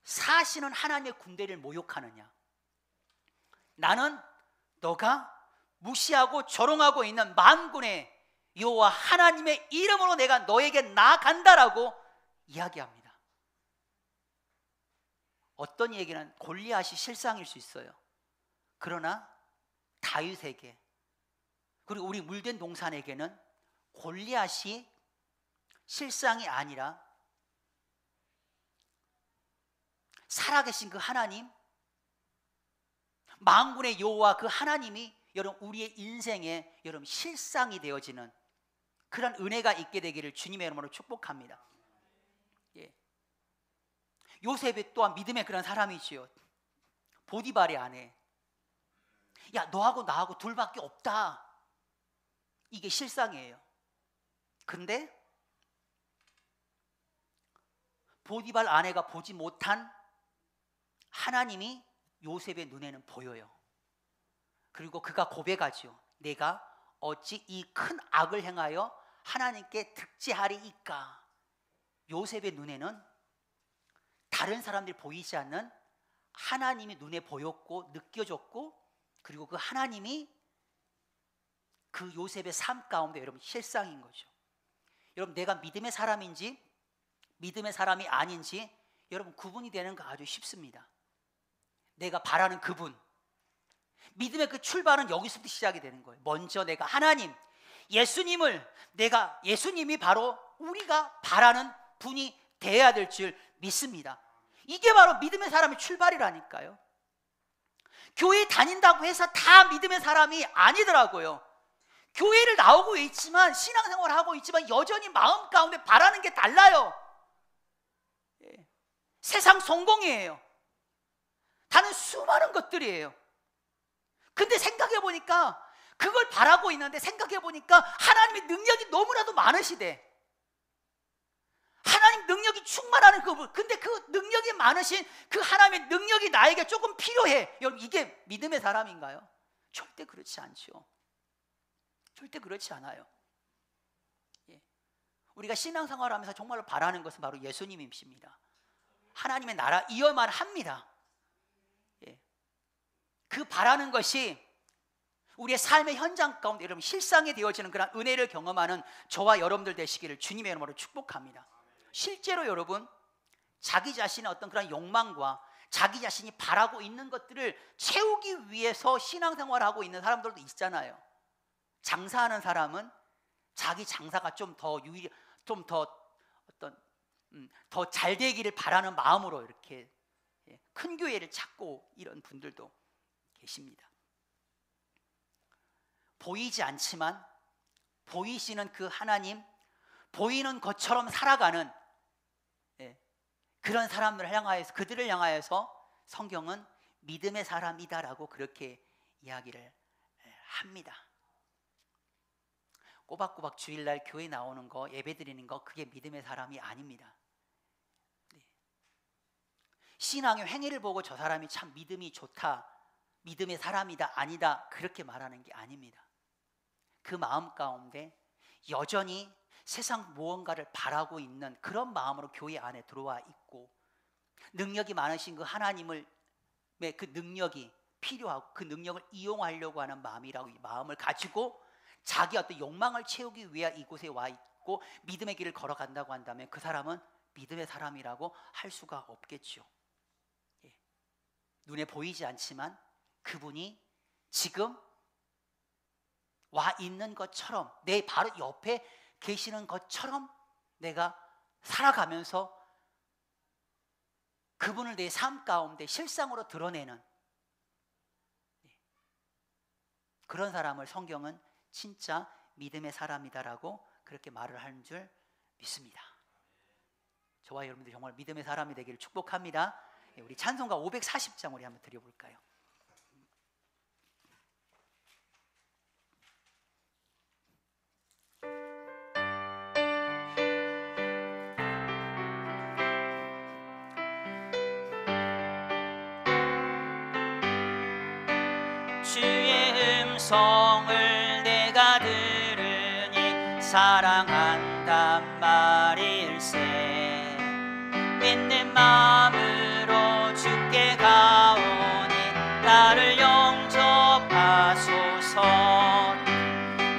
사시는 하나님의 군대를 모욕하느냐? 나는 너가 무시하고 조롱하고 있는 만군의 여호와 하나님의 이름으로 내가 너에게 나아간다라고 이야기합니다. 어떤 얘기는 골리앗이 실상일 수 있어요. 그러나 다윗에게, 그리고 우리 물된 동산에게는 골리앗이 실상이 아니라 살아계신 그 하나님, 만군의 여호와 그 하나님이 여러분 우리의 인생에 여러분 실상이 되어지는 그런 은혜가 있게 되기를 주님의 이름으로 축복합니다. 예. 요셉이 또한 믿음의 그런 사람이지요. 보디발의 아내, 야 너하고 나하고 둘밖에 없다, 이게 실상이에요. 근데 보디발 아내가 보지 못한 하나님이 요셉의 눈에는 보여요. 그리고 그가 고백하죠. 내가 어찌 이 큰 악을 행하여 하나님께 득죄하리이까. 요셉의 눈에는 다른 사람들이 보이지 않는 하나님이 눈에 보였고 느껴졌고, 그리고 그 하나님이 그 요셉의 삶 가운데 여러분 실상인 거죠. 여러분 내가 믿음의 사람인지 믿음의 사람이 아닌지 여러분 구분이 되는 거 아주 쉽습니다. 내가 바라는 그분, 믿음의 그 출발은 여기서부터 시작이 되는 거예요. 먼저 내가 하나님, 예수님이 바로 우리가 바라는 분이 되어야 될 줄 믿습니다. 이게 바로 믿음의 사람의 출발이라니까요. 교회 다닌다고 해서 다 믿음의 사람이 아니더라고요. 교회를 나오고 있지만, 신앙생활을 하고 있지만 여전히 마음 가운데 바라는 게 달라요. 세상 성공이에요. 다른 수많은 것들이에요. 근데 생각해 보니까 그걸 바라고 있는데, 생각해 보니까 하나님의 능력이 너무나도 많으시대. 하나님 능력이 충만하는 그분, 근데 그 능력이 많으신 그 하나님의 능력이 나에게 조금 필요해. 여러분 이게 믿음의 사람인가요? 절대 그렇지 않죠. 절대 그렇지 않아요. 예. 우리가 신앙생활을 하면서 정말로 바라는 것은 바로 예수님이십니다. 하나님의 나라 이어만 합니다. 예. 그 바라는 것이 우리의 삶의 현장 가운데 여러분 실상이 되어지는 그런 은혜를 경험하는 저와 여러분들 되시기를 주님의 이름으로 축복합니다. 실제로 여러분 자기 자신의 어떤 그런 욕망과 자기 자신이 바라고 있는 것들을 채우기 위해서 신앙생활을 하고 있는 사람들도 있잖아요. 장사하는 사람은 자기 장사가 좀 더 더 잘 되기를 바라는 마음으로 이렇게 큰 교회를 찾고 이런 분들도 계십니다. 보이지 않지만 보이시는 그 하나님, 보이는 것처럼 살아가는 그런 사람들을 향하여서, 그들을 향하여서 성경은 믿음의 사람이다라고 그렇게 이야기를 합니다. 꼬박꼬박 주일날 교회 나오는 거, 예배 드리는 거, 그게 믿음의 사람이 아닙니다. 신앙의 행위를 보고 저 사람이 참 믿음이 좋다, 믿음의 사람이다, 아니다, 그렇게 말하는 게 아닙니다. 그 마음 가운데 여전히 세상 무언가를 바라고 있는 그런 마음으로 교회 안에 들어와 있고, 능력이 많으신 그 하나님의 그 능력이 필요하고 그 능력을 이용하려고 하는 마음이라고, 이 마음을 가지고 자기 어떤 욕망을 채우기 위해 이곳에 와 있고 믿음의 길을 걸어간다고 한다면 그 사람은 믿음의 사람이라고 할 수가 없겠죠. 예. 눈에 보이지 않지만 그분이 지금 와 있는 것처럼, 내 바로 옆에 계시는 것처럼 내가 살아가면서 그분을 내 삶 가운데 실상으로 드러내는 그런 사람을 성경은 진짜 믿음의 사람이다라고 그렇게 말을 하는 줄 믿습니다. 저와 여러분들 정말 믿음의 사람이 되기를 축복합니다. 우리 찬송가 540장 우리 한번 드려볼까요? 주의 음성을 내가 들으니 사랑한단 말일세. 믿는 마음으로 주께 가오니 나를 영접하소서.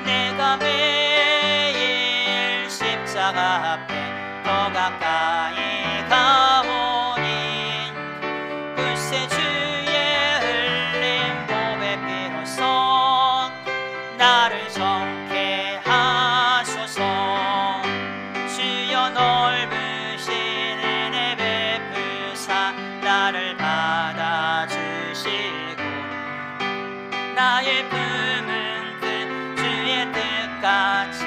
내가 매일 십자가 앞에 더 가까이 가오니 글쎄 주의 흘린 보배 피로써 나를 정케 하소서. 주여 넓으신 은혜 베푸사 나를 받아주시고 나의 품은 뜻 주의 뜻같이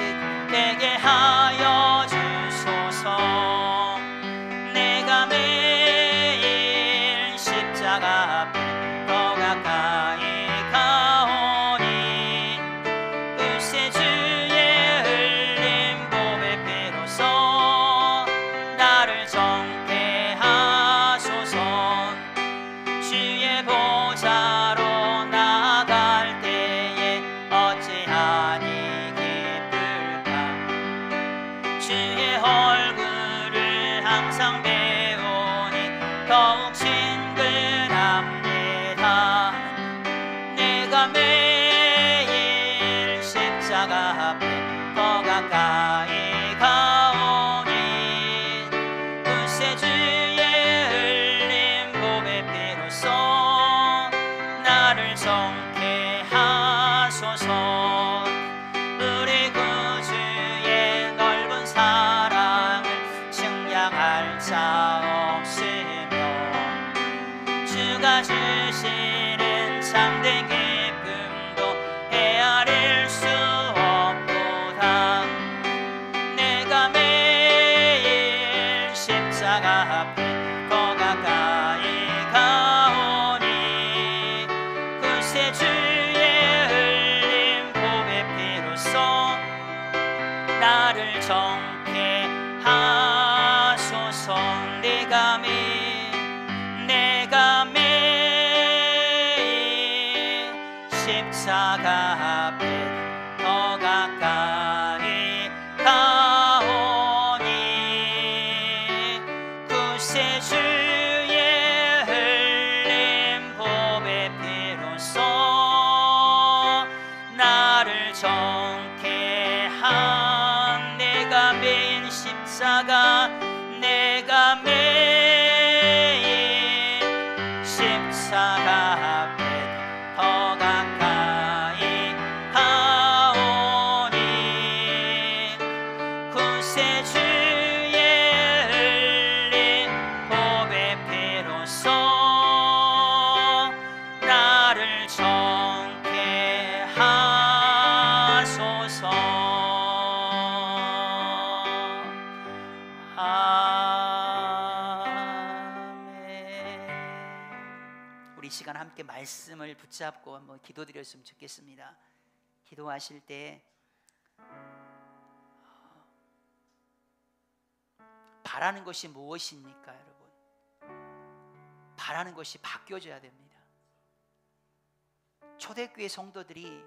되게 하여 주소서. 내가 매일 십자가 앞에 더 가까이 가오니 글쎄 주의 흘린 보배 피로써 나를 정케 하소서. 주의 보좌로 나아갈 때에 어찌하니 기쁠까. 주의 얼굴을 항상 배우니 더욱 친근합니다. 내가 매일 십자가 앞에 더 가까이 가오니 글쎄 주의 흘린 보배 피로써 나를 정케 하소서. 우리 구주의 넓은 사랑을 측량할 자 없으며 주가 주시는 참된 기쁨도 헤아릴 수 없도다. 내가 매일 십자가 앞에 더 가까이 가오니 글쎄 주의 흘린 보배 피로써 나를 정케 하소서. 내가 매일 십자가 앞에 더 가까이 가오니 글쎄 주의 흘린 보배 피로써 나를 정케 한. 내가 매일 십자가 내가 매일 십자가 앞에 더 가까이 가오니 글쎄 주의 흘린 보배 피로써 나를 정케 하소서. 아멘. 우리 시간 함께 말씀을 붙잡고 한번 기도드렸으면 좋겠습니다. 기도하실 때 바라는 것이 무엇입니까, 여러분? 바라는 것이 바뀌어져야 됩니다. 초대교회 성도들이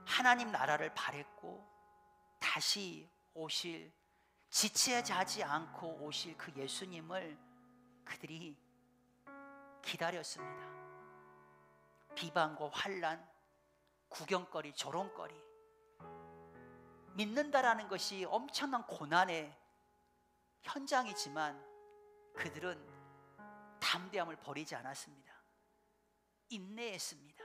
하나님 나라를 바랬고 다시 오실, 지체하지 않고 오실 그 예수님을 그들이 기다렸습니다. 비방과 환난, 구경거리, 조롱거리, 믿는다라는 것이 엄청난 고난의 현장이지만 그들은 담대함을 버리지 않았습니다. 인내했습니다.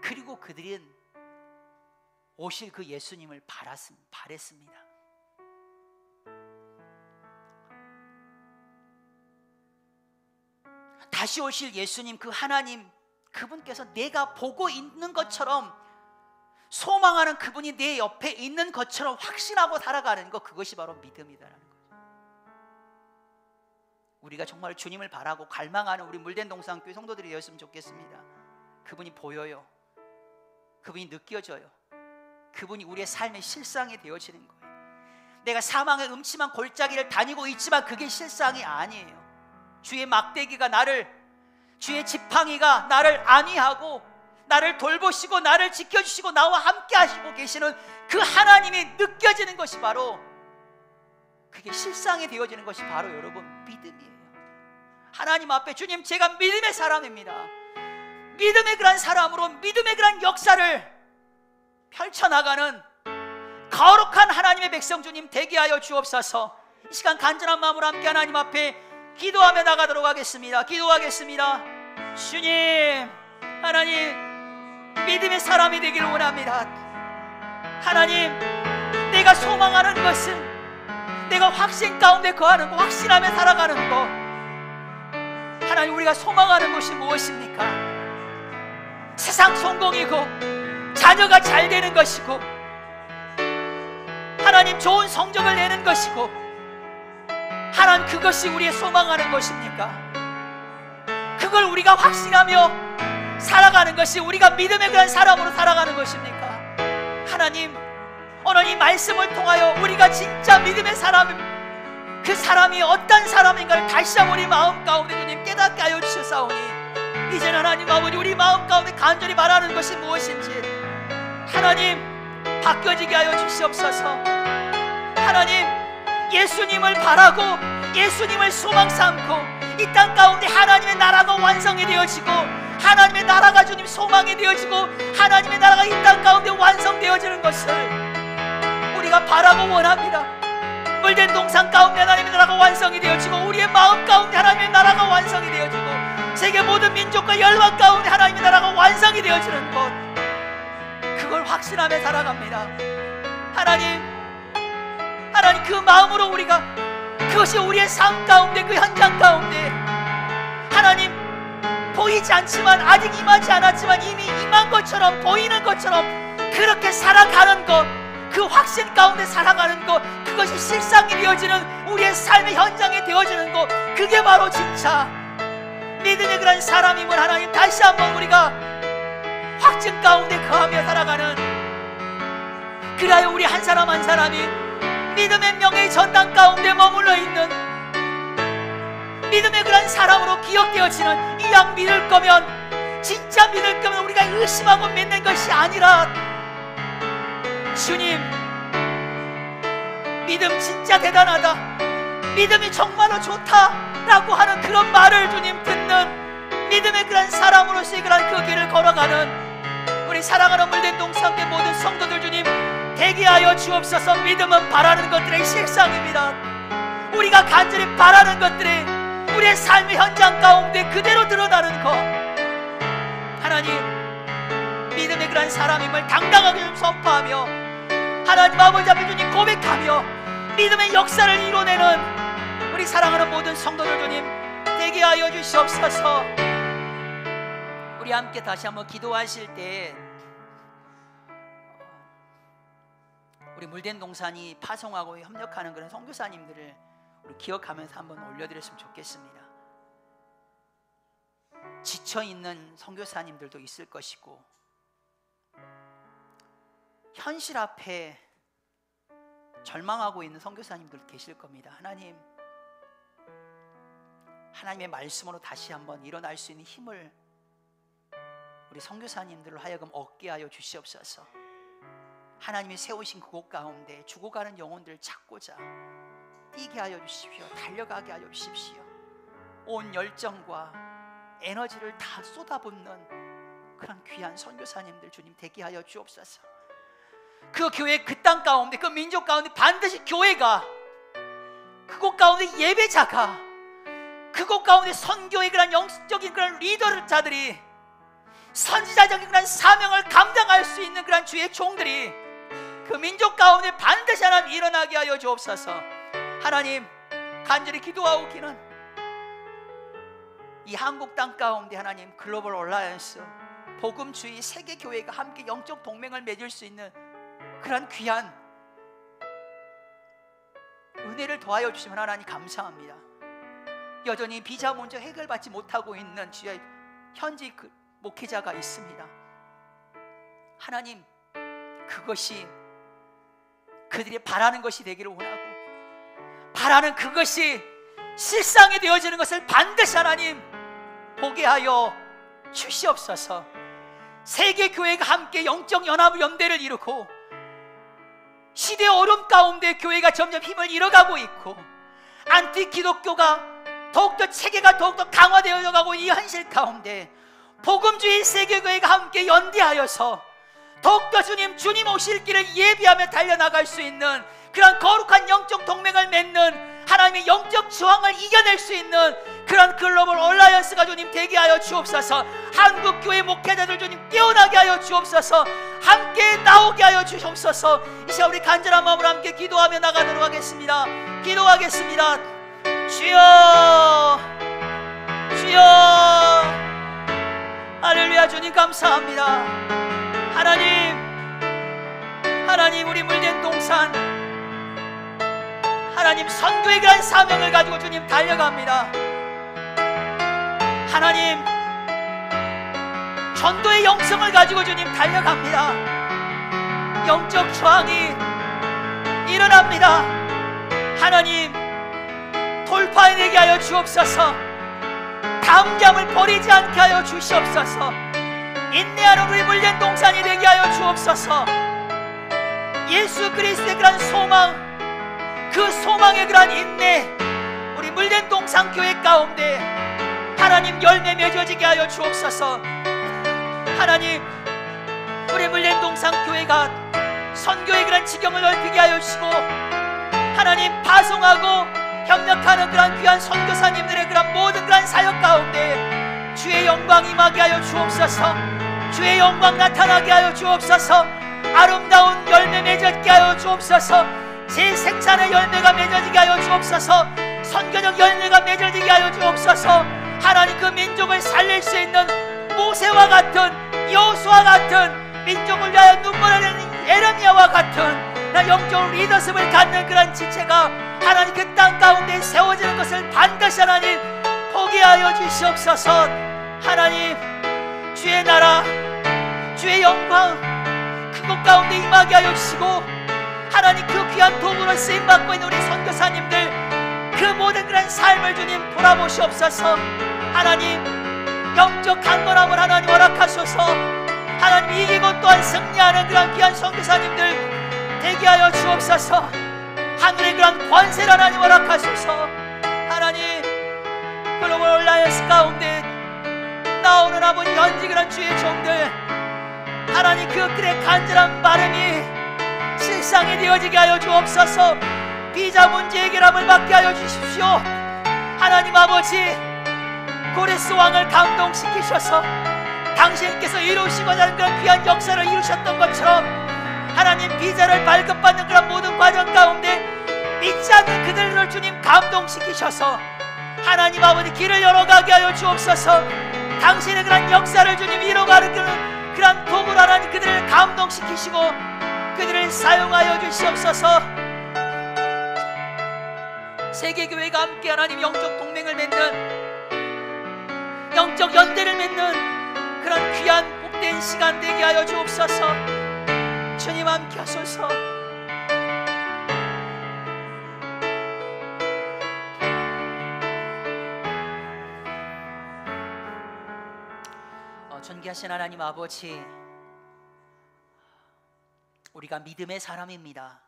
그리고 그들은 오실 그 예수님을 바랬습니다. 다시 오실 예수님, 그 하나님, 그분께서 내가 보고 있는 것처럼, 소망하는 그분이 내 옆에 있는 것처럼 확신하고 살아가는 것, 그것이 바로 믿음이다라는 거죠. 우리가 정말 주님을 바라고 갈망하는 우리 물된 동산교회 성도들이 되었으면 좋겠습니다. 그분이 보여요. 그분이 느껴져요. 그분이 우리의 삶의 실상이 되어지는 거예요. 내가 사망의 음침한 골짜기를 다니고 있지만 그게 실상이 아니에요. 주의 막대기가 주의 지팡이가 나를 안위하고 나를 돌보시고 나를 지켜주시고 나와 함께 하시고 계시는 그 하나님이 느껴지는 것이 바로, 그게 실상이 되어지는 것이 바로 여러분 믿음이에요. 하나님 앞에 주님, 제가 믿음의 사람입니다. 믿음의 그런 사람으로 믿음의 그런 역사를 펼쳐나가는 거룩한 하나님의 백성 주님 되게 하여 주옵소서. 이 시간 간절한 마음으로 함께 하나님 앞에 기도하며 나가도록 하겠습니다. 기도하겠습니다. 주님, 하나님, 믿음의 사람이 되기를 원합니다. 하나님, 내가 소망하는 것은, 내가 확신 가운데 거하는 것, 확신하며 살아가는 것, 하나님, 우리가 소망하는 것이 무엇입니까? 세상 성공이고 자녀가 잘 되는 것이고, 하나님, 좋은 성적을 내는 것이고, 하나님, 그것이 우리의 소망하는 것입니까? 그걸 우리가 확신하며 살아가는 것이 우리가 믿음의 그런 사람으로 살아가는 것입니까? 하나님, 오늘 이 말씀을 통하여 우리가 진짜 믿음의 사람, 그 사람이 어떤 사람인가를 다시 한번 우리 마음 가운데 주님 깨닫게 하여 주시사오니, 이제는 하나님 아버지, 우리 마음 가운데 간절히 바라는 것이 무엇인지 하나님 바뀌어지게 하여 주시옵소서. 하나님, 예수님을 바라고 예수님을 소망 삼고 이 땅 가운데 하나님의 나라가 완성이 되어지고, 하나님의 나라가 주님 소망이 되어지고, 하나님의 나라가 이 땅 가운데 완성되어지는 것을 우리가 바라고 원합니다. 물된 동산 가운데 하나님의 나라가 완성이 되어지고, 우리의 마음 가운데 하나님의 나라가 완성이 되어지고, 세계 모든 민족과 열방 가운데 하나님의 나라가 완성이 되어지는 것, 그걸 확신하며 살아갑니다. 하나님, 그 마음으로 우리가, 그것이 우리의 삶 가운데, 그 현장 가운데 하나님, 보이지 않지만, 아직 임하지 않았지만 이미 임한 것처럼, 보이는 것처럼 그렇게 살아가는 것, 그 확신 가운데 살아가는 것, 그것이 실상이 되어지는 우리의 삶의 현장이 되어지는 것, 그게 바로 진짜 믿음의 그런 사람임을 하나님 다시 한번 우리가 확증 가운데 거하며 살아가는, 그래야 우리 한 사람 한 사람이 믿음의 명예의 전당 가운데 머물러 있는 믿음의 그런 사람으로 기억되어지는, 이 양 믿을 거면, 진짜 믿을 거면 우리가 의심하고 믿는 것이 아니라, 주님, 믿음 진짜 대단하다, 믿음이 정말로 좋다라고 하는 그런 말을 주님 듣는 믿음의 그런 사람으로서의 그런 그 길을 걸어가는 우리 사랑하는 물된 동산교회 모든 성도들 주님 되게 하여 주옵소서. 믿음은 바라는 것들의 실상입니다. 우리가 간절히 바라는 것들이 우리의 삶의 현장 가운데 그대로 드러나는 것, 하나님, 믿음의 그런 사람임을 당당하게 좀 선포하며 하나님 아버지 앞에 주님 고백하며 믿음의 역사를 이뤄내는 우리 사랑하는 모든 성도들 주님 되게 하여 주시옵소서. 우리 함께 다시 한번 기도하실 때 우리 물된 동산이 파송하고 협력하는 그런 선교사님들을 우리 기억하면서 한번 올려드렸으면 좋겠습니다. 지쳐있는 선교사님들도 있을 것이고, 현실 앞에 절망하고 있는 선교사님들 계실 겁니다. 하나님, 하나님의 말씀으로 다시 한번 일어날 수 있는 힘을 우리 선교사님들로 하여금 얻게 하여 주시옵소서. 하나님이 세우신 그곳 가운데 죽어가는 영혼들을 찾고자 뛰게 하여 주십시오. 달려가게 하여 주십시오. 온 열정과 에너지를 다 쏟아붓는 그런 귀한 선교사님들 주님 되게 하여 주옵소서. 그 교회, 그 땅 가운데, 그 민족 가운데 반드시 교회가, 그곳 가운데 예배자가, 그곳 가운데 선교의 그런 영적인 그런 리더자들이, 선지자적인 그런 사명을 감당할 수 있는 그런 주의 종들이 그 민족 가운데 반드시 하나님 일어나게 하여 주옵소서. 하나님, 간절히 기도하오기는 이 한국 땅 가운데 하나님 글로벌 얼라이언스 복음주의 세계교회가 함께 영적 동맹을 맺을 수 있는 그런 귀한 은혜를 더하여 주시면 하나님 감사합니다. 여전히 비자 문제 해결받지 못하고 있는 주의 현지 그 목회자가 있습니다. 하나님, 그것이 그들이 바라는 것이 되기를 원하고, 바라는 그것이 실상이 되어지는 것을 반드시 하나님 보게 하여 주시옵소서. 세계교회가 함께 영적 연합 연대를 이루고 시대의 어려움 가운데 교회가 점점 힘을 잃어가고 있고, 안티 기독교가 더욱더 체계가 더욱더 강화되어 가고, 이 현실 가운데 복음주의 세계교회가 함께 연대하여서 더욱더 주님 오실 길을 예비하며 달려나갈 수 있는 그런 거룩한 영적 동맹을 맺는 하나님의 영적 저항을 이겨낼 수 있는 그런 글로벌 얼라이언스가 주님 되게 하여 주옵소서. 한국교회 목회자들 주님 깨어나게 하여 주옵소서. 함께 나오게 하여 주옵소서. 이 시간 우리 간절한 마음으로 함께 기도하며 나가도록 하겠습니다. 기도하겠습니다. 주여, 주여, 할렐루야. 주님 감사합니다. 하나님 우리 물된 동산 하나님 선교의 그런 사명을 가지고 주님 달려갑니다. 하나님 전도의 영성을 가지고 주님 달려갑니다. 영적 저항이 일어납니다. 하나님 돌파해내게 하여 주옵소서. 담잠을 버리지 않게 하여 주시옵소서. 인내하는 우리 물된 동산이 되게 하여 주옵소서. 예수 그리스도의 그런 소망, 그 소망의 그런 인내, 우리 물된 동산 교회 가운데 하나님 열매 맺어지게 하여 주옵소서. 하나님 우리 물된 동산 교회가 선교의 그런 지경을 넓히게 하여 주시고, 하나님 파송하고 협력하는 그런 귀한 선교사님들의 그런 모든 그런 사역 가운데 주의 영광 임하게 하여 주옵소서. 주의 영광 나타나게 하여 주옵소서. 아름다운 열매 맺어지게 하여 주옵소서. 제 생산의 열매가 맺어지게 하여 주옵소서. 선교적 열매가 맺어지게 하여 주옵소서. 하나님 그 민족을 살릴 수 있는 모세와 같은, 여호수아 같은, 민족을 위하여 눈물 흘리는 예레미야와 같은 나 영적 리더십을 갖는 그런 지체가 하나님 그 땅 가운데 세워지는 것을 반드시 하나님 보게 하여 주시옵소서. 하나님 주의 나라, 주의 영광 그곳 가운데 임하게 하여 주시고, 하나님 그 귀한 도구로 쓰임받고 있는 우리 선교사님들 그 모든 그런 삶을 주님 돌아보시옵소서. 하나님 영적 강건함을 하나님 허락하소서. 하나님 이기고 또한 승리하는 그런 귀한 선교사님들 되게 하여 주옵소서. 하늘의 그런 권세를 하나님 허락하소서. 하나님 글로벌 얼라이언스 가운데 나오는 아버지 현지 그런 주의 종들, 하나님 그들의 간절한 바람이 실상이 되어지게 하여 주옵소서. 비자 문제 해결함을 받게 하여 주십시오. 하나님 아버지 고레스 왕을 감동시키셔서 당신께서 이루시고자 하는 그런 귀한 역사를 이루셨던 것처럼 하나님 비자를 발급받는 그런 모든 과정 가운데 믿지 않는 그들을 주님 감동시키셔서 하나님 아버지 길을 열어가게 하여 주옵소서. 당신의 그런 역사를 주님 이뤄가는 그런 도구로 하나님 그들을 감동시키시고 그들을 사용하여 주시옵소서. 세계교회가 함께 하나님 영적 동맹을 맺는, 영적 연대를 맺는 그런 귀한 복된 시간 되게 하여 주옵소서. 주님 함께 하소서. 존귀하신 하나님 아버지, 우리가 믿음의 사람입니다.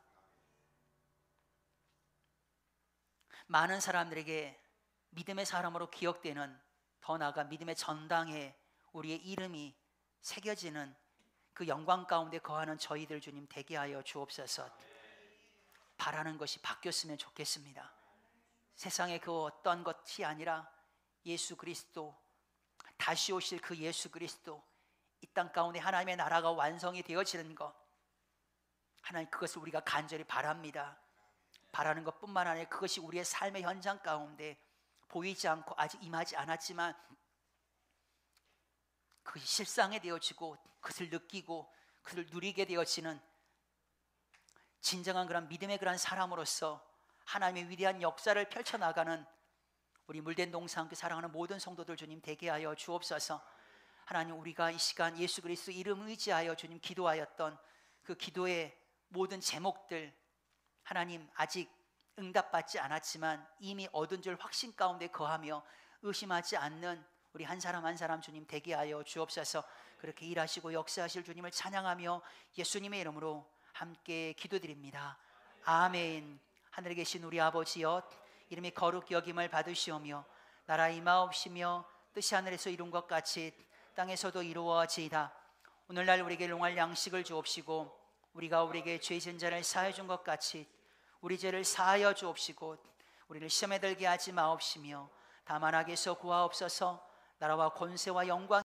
많은 사람들에게 믿음의 사람으로 기억되는, 더 나아가 믿음의 전당에 우리의 이름이 새겨지는 그 영광 가운데 거하는 저희들 주님 되게 하여 주옵소서. 바라는 것이 바뀌었으면 좋겠습니다. 세상의 그 어떤 것이 아니라 예수 그리스도, 다시 오실 그 예수 그리스도, 이 땅 가운데 하나님의 나라가 완성이 되어지는 것, 하나님 그것을 우리가 간절히 바랍니다. 바라는 것뿐만 아니라 그것이 우리의 삶의 현장 가운데 보이지 않고 아직 임하지 않았지만 그것이 실상이 되어지고 그것을 느끼고 그것을 누리게 되어지는 진정한 그런 믿음의 그런 사람으로서 하나님의 위대한 역사를 펼쳐나가는 우리 물된 동산 함께 사랑하는 모든 성도들 주님 되게 하여 주옵소서. 하나님, 우리가 이 시간 예수 그리스도 이름 의지하여 주님 기도하였던 그 기도의 모든 제목들, 하나님 아직 응답받지 않았지만 이미 얻은 줄 확신 가운데 거하며 의심하지 않는 우리 한 사람 한 사람 주님 되게 하여 주옵소서. 그렇게 일하시고 역사하실 주님을 찬양하며 예수님의 이름으로 함께 기도드립니다. 아멘. 하늘에 계신 우리 아버지여, 이름이 거룩히 여김을 받으시오며 나라 임하옵시며 뜻이 하늘에서 이룬 것 같이 땅에서도 이루어지이다. 오늘날 우리에게 용할 양식을 주옵시고 우리가 우리에게 죄 지은 자를 사하여 준 것 같이 우리 죄를 사하여 주옵시고 우리를 시험에 들게 하지 마옵시며 다만 악에서 구하옵소서. 나라와 권세와 영광